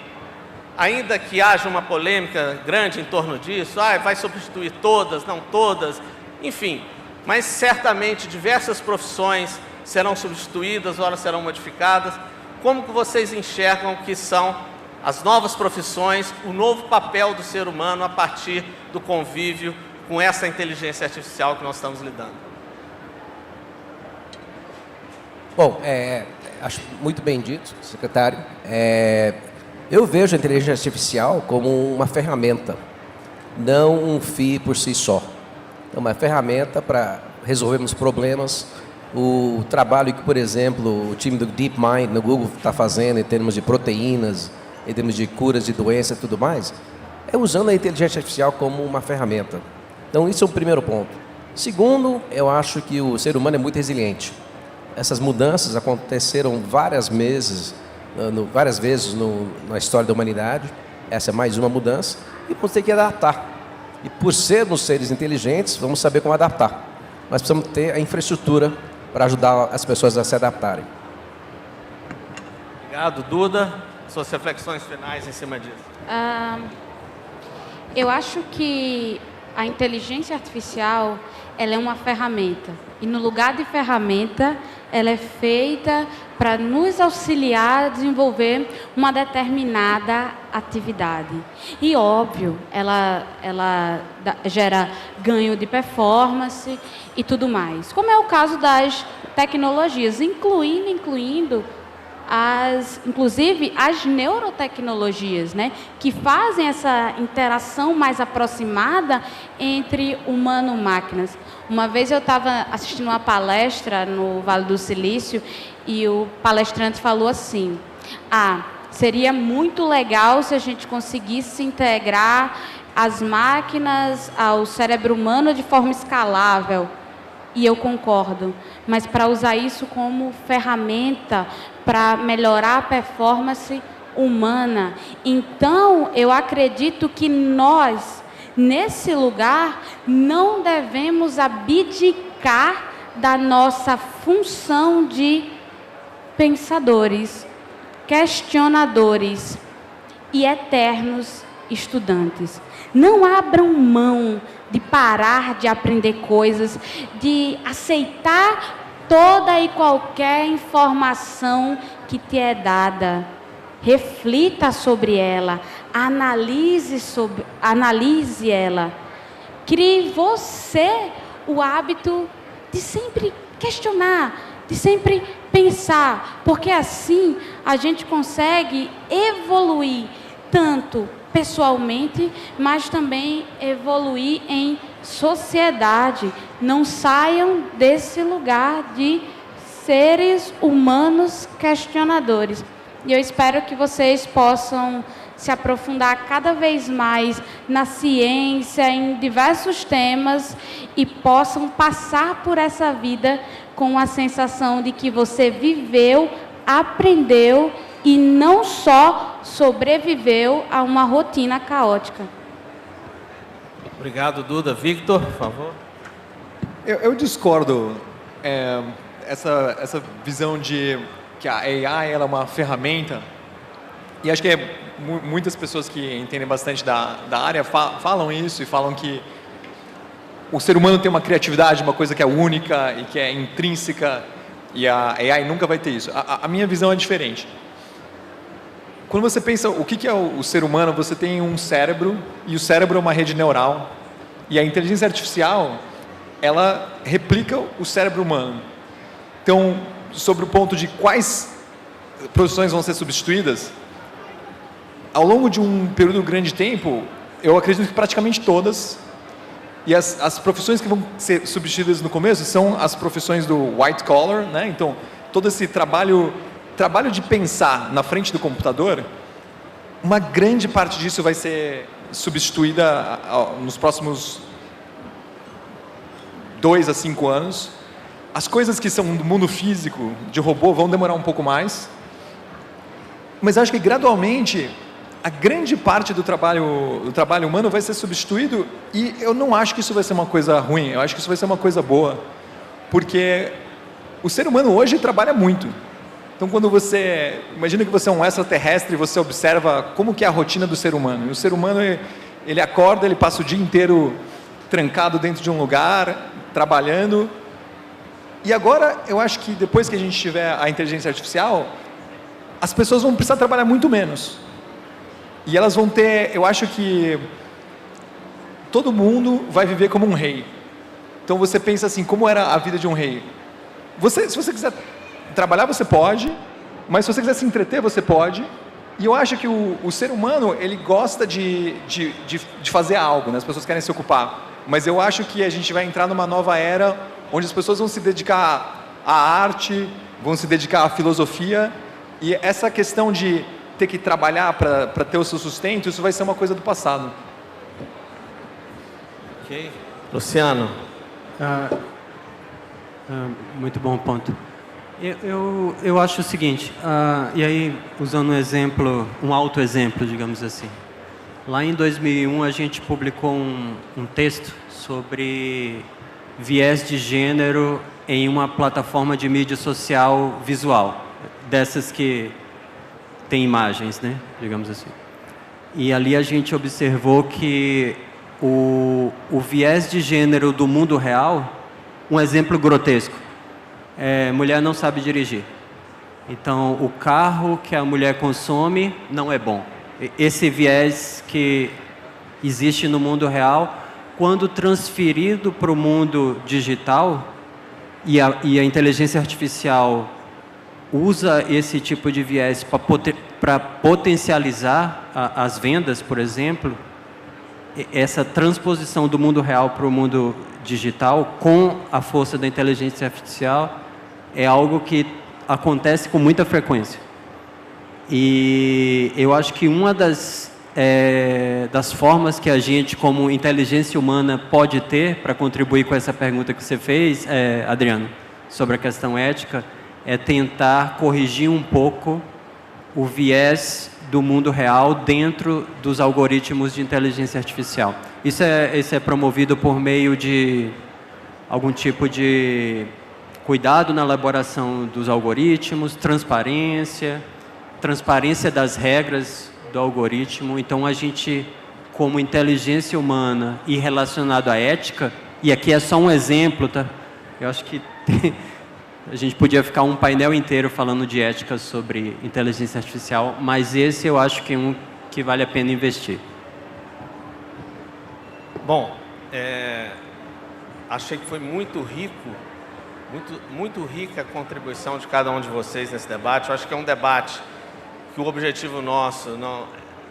ainda que haja uma polêmica grande em torno disso, vai substituir todas, não todas, enfim, mas certamente diversas profissões serão substituídas, outras serão modificadas. Como que vocês enxergam que são as novas profissões, o novo papel do ser humano a partir do convívio com essa inteligência artificial que nós estamos lidando? Bom, acho muito bem dito, secretário. Eu vejo a inteligência artificial como uma ferramenta, não um fim por si só. É uma ferramenta para resolvermos problemas. O trabalho que, por exemplo, o time do DeepMind no Google está fazendo em termos de proteínas, em termos de curas de doenças e tudo mais, é usando a inteligência artificial como uma ferramenta. Então, isso é o primeiro ponto. Segundo, eu acho que o ser humano é muito resiliente. Essas mudanças aconteceram várias vezes na história da humanidade. Essa é mais uma mudança e vamos ter que adaptar. E por sermos seres inteligentes, vamos saber como adaptar. Mas precisamos ter a infraestrutura para ajudar as pessoas a se adaptarem. Obrigado, Duda. Suas reflexões finais em cima disso. Eu acho que a inteligência artificial, ela é uma ferramenta. E no lugar de ferramenta, ela é feita para nos auxiliar a desenvolver uma determinada atividade. E, óbvio, ela gera ganho de performance e tudo mais. Como é o caso das tecnologias, incluindo inclusive as neurotecnologias, né, que fazem essa interação mais aproximada entre humano e máquinas. Uma vez eu estava assistindo uma palestra no Vale do Silício e o palestrante falou assim: seria muito legal se a gente conseguisse integrar as máquinas ao cérebro humano de forma escalável. E eu concordo, mas para usar isso como ferramenta para melhorar a performance humana. Então, eu acredito que nós, nesse lugar, não devemos abdicar da nossa função de pensadores, questionadores e eternos estudantes. Não abram mão de parar de aprender coisas, de aceitar toda e qualquer informação que te é dada. Reflita sobre ela, analise ela. Crie você o hábito de sempre questionar, de sempre pensar, porque assim a gente consegue evoluir tanto pessoalmente, mas também evoluir em sociedade. Não saiam desse lugar de seres humanos questionadores. E eu espero que vocês possam se aprofundar cada vez mais na ciência, em diversos temas, e possam passar por essa vida com a sensação de que você viveu, aprendeu e não só sobreviveu a uma rotina caótica. Obrigado, Duda. Victor, por favor. Eu discordo essa visão de que a AI ela é uma ferramenta, e acho que muitas pessoas que entendem bastante da área falam isso, e falam que o ser humano tem uma criatividade, uma coisa que é única e que é intrínseca, e a AI nunca vai ter isso. A minha visão é diferente. Quando você pensa o que é o ser humano, você tem um cérebro, e o cérebro é uma rede neural, e a inteligência artificial, ela replica o cérebro humano. Então, sobre o ponto de quais profissões vão ser substituídas, ao longo de um período grande de tempo, eu acredito que praticamente todas, e as profissões que vão ser substituídas no começo são as profissões do white collar, né? Então, todo esse trabalho de pensar na frente do computador, uma grande parte disso vai ser substituída nos próximos 2 a 5 anos. As coisas que são do mundo físico, de robô, vão demorar um pouco mais. Mas acho que gradualmente a grande parte do trabalho humano vai ser substituído, e eu não acho que isso vai ser uma coisa ruim, eu acho que isso vai ser uma coisa boa, porque o ser humano hoje trabalha muito. Então, quando você imagina que você é um extraterrestre e você observa como que é a rotina do ser humano. E o ser humano, ele acorda, ele passa o dia inteiro trancado dentro de um lugar, trabalhando. E agora, eu acho que depois que a gente tiver a inteligência artificial, as pessoas vão precisar trabalhar muito menos. E elas vão ter, eu acho que todo mundo vai viver como um rei. Então você pensa assim, como era a vida de um rei? Se você quiser trabalhar, você pode, mas se você quiser se entreter, você pode. E eu acho que o ser humano, ele gosta de fazer algo, né? As pessoas querem se ocupar. Mas eu acho que a gente vai entrar numa nova era, onde as pessoas vão se dedicar à arte, vão se dedicar à filosofia, e essa questão de ter que trabalhar para ter o seu sustento, isso vai ser uma coisa do passado. Ok. Luciano. Muito bom ponto. Eu acho o seguinte, e aí usando um autoexemplo, digamos assim. Lá em 2001 a gente publicou um texto sobre viés de gênero em uma plataforma de mídia social visual, dessas que tem imagens, né, digamos assim. E ali a gente observou que o viés de gênero do mundo real, um exemplo grotesco, mulher não sabe dirigir. Então, o carro que a mulher consome não é bom. Esse viés que existe no mundo real, quando transferido para o mundo digital, e a inteligência artificial usa esse tipo de viés para potencializar as vendas, por exemplo, essa transposição do mundo real para o mundo digital com a força da inteligência artificial é algo que acontece com muita frequência. E eu acho que uma das das formas que a gente, como inteligência humana, pode ter para contribuir com essa pergunta que você fez, Adriano, sobre a questão ética, é tentar corrigir um pouco o viés do mundo real dentro dos algoritmos de inteligência artificial. Isso é promovido por meio de algum tipo de cuidado na elaboração dos algoritmos, transparência das regras do algoritmo. Então, a gente, como inteligência humana e relacionado à ética, e aqui é só um exemplo, tá? Eu acho que a gente podia ficar um painel inteiro falando de ética sobre inteligência artificial, mas esse eu acho que é um que vale a pena investir. Bom, achei que foi muito rico, muito rica a contribuição de cada um de vocês nesse debate. Eu acho que é um debate que o objetivo nosso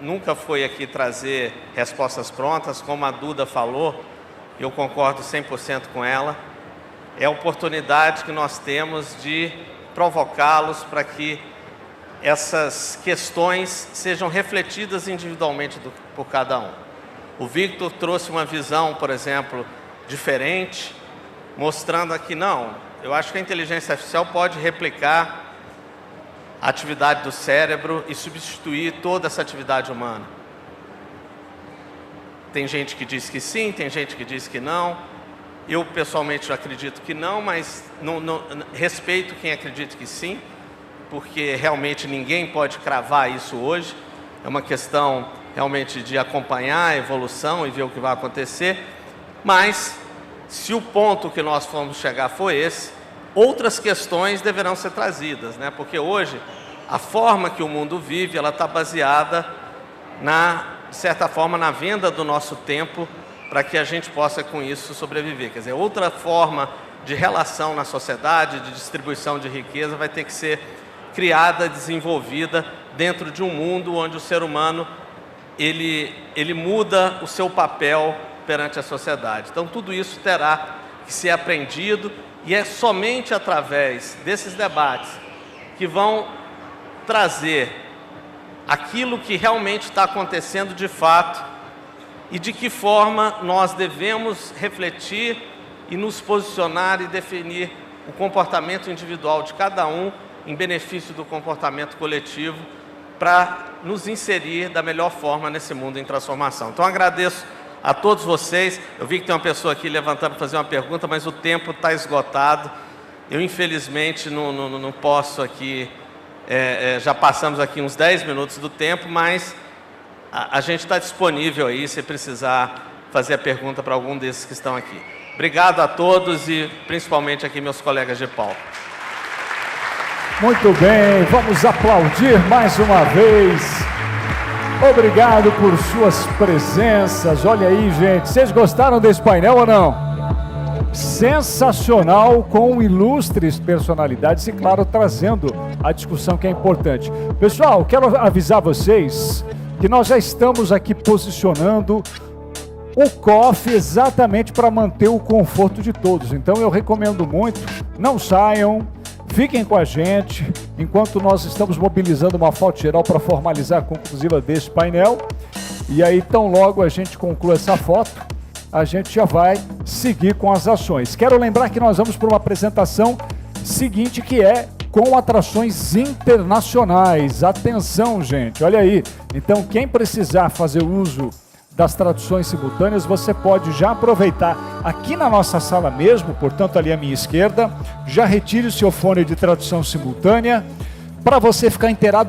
nunca foi aqui trazer respostas prontas, como a Duda falou, eu concordo 100% com ela. É a oportunidade que nós temos de provocá-los para que essas questões sejam refletidas individualmente por cada um. O Victor trouxe uma visão, por exemplo, diferente, mostrando aqui, não, eu acho que a inteligência artificial pode replicar a atividade do cérebro e substituir toda essa atividade humana. Tem gente que diz que sim, tem gente que diz que não. Eu, pessoalmente, acredito que não, mas respeito quem acredita que sim, porque realmente ninguém pode cravar isso hoje. É uma questão realmente de acompanhar a evolução e ver o que vai acontecer. Mas, se o ponto que nós fomos chegar foi esse, outras questões deverão ser trazidas, né? Porque hoje, a forma que o mundo vive, ela está baseada, de certa forma, na venda do nosso tempo para que a gente possa, com isso, sobreviver. Quer dizer, outra forma de relação na sociedade, de distribuição de riqueza, vai ter que ser criada, desenvolvida dentro de um mundo onde o ser humano ele muda o seu papel perante a sociedade. Então, tudo isso terá que ser aprendido, e é somente através desses debates que vão trazer aquilo que realmente está acontecendo de fato e de que forma nós devemos refletir e nos posicionar e definir o comportamento individual de cada um em benefício do comportamento coletivo para nos inserir da melhor forma nesse mundo em transformação. Então, agradeço a todos vocês. Eu vi que tem uma pessoa aqui levantando para fazer uma pergunta, mas o tempo está esgotado. Eu, infelizmente, não posso aqui... já passamos aqui uns 10 minutos do tempo, mas a gente está disponível aí, se precisar fazer a pergunta para algum desses que estão aqui. Obrigado a todos e principalmente aqui meus colegas de palco. Muito bem, vamos aplaudir mais uma vez. Obrigado por suas presenças. Olha aí, gente, vocês gostaram desse painel ou não? Sensacional, com ilustres personalidades e, claro, trazendo a discussão que é importante. Pessoal, quero avisar vocês que nós já estamos aqui posicionando o COF exatamente para manter o conforto de todos. Então eu recomendo muito, não saiam, fiquem com a gente, enquanto nós estamos mobilizando uma foto geral para formalizar a conclusiva desse painel. E aí, tão logo a gente conclua essa foto, a gente já vai seguir com as ações. Quero lembrar que nós vamos para uma apresentação seguinte, que é com atrações internacionais. Atenção, gente, olha aí. Então, quem precisar fazer uso das traduções simultâneas, você pode já aproveitar aqui na nossa sala mesmo, portanto, ali à minha esquerda, já retire o seu fone de tradução simultânea, para você ficar inteirado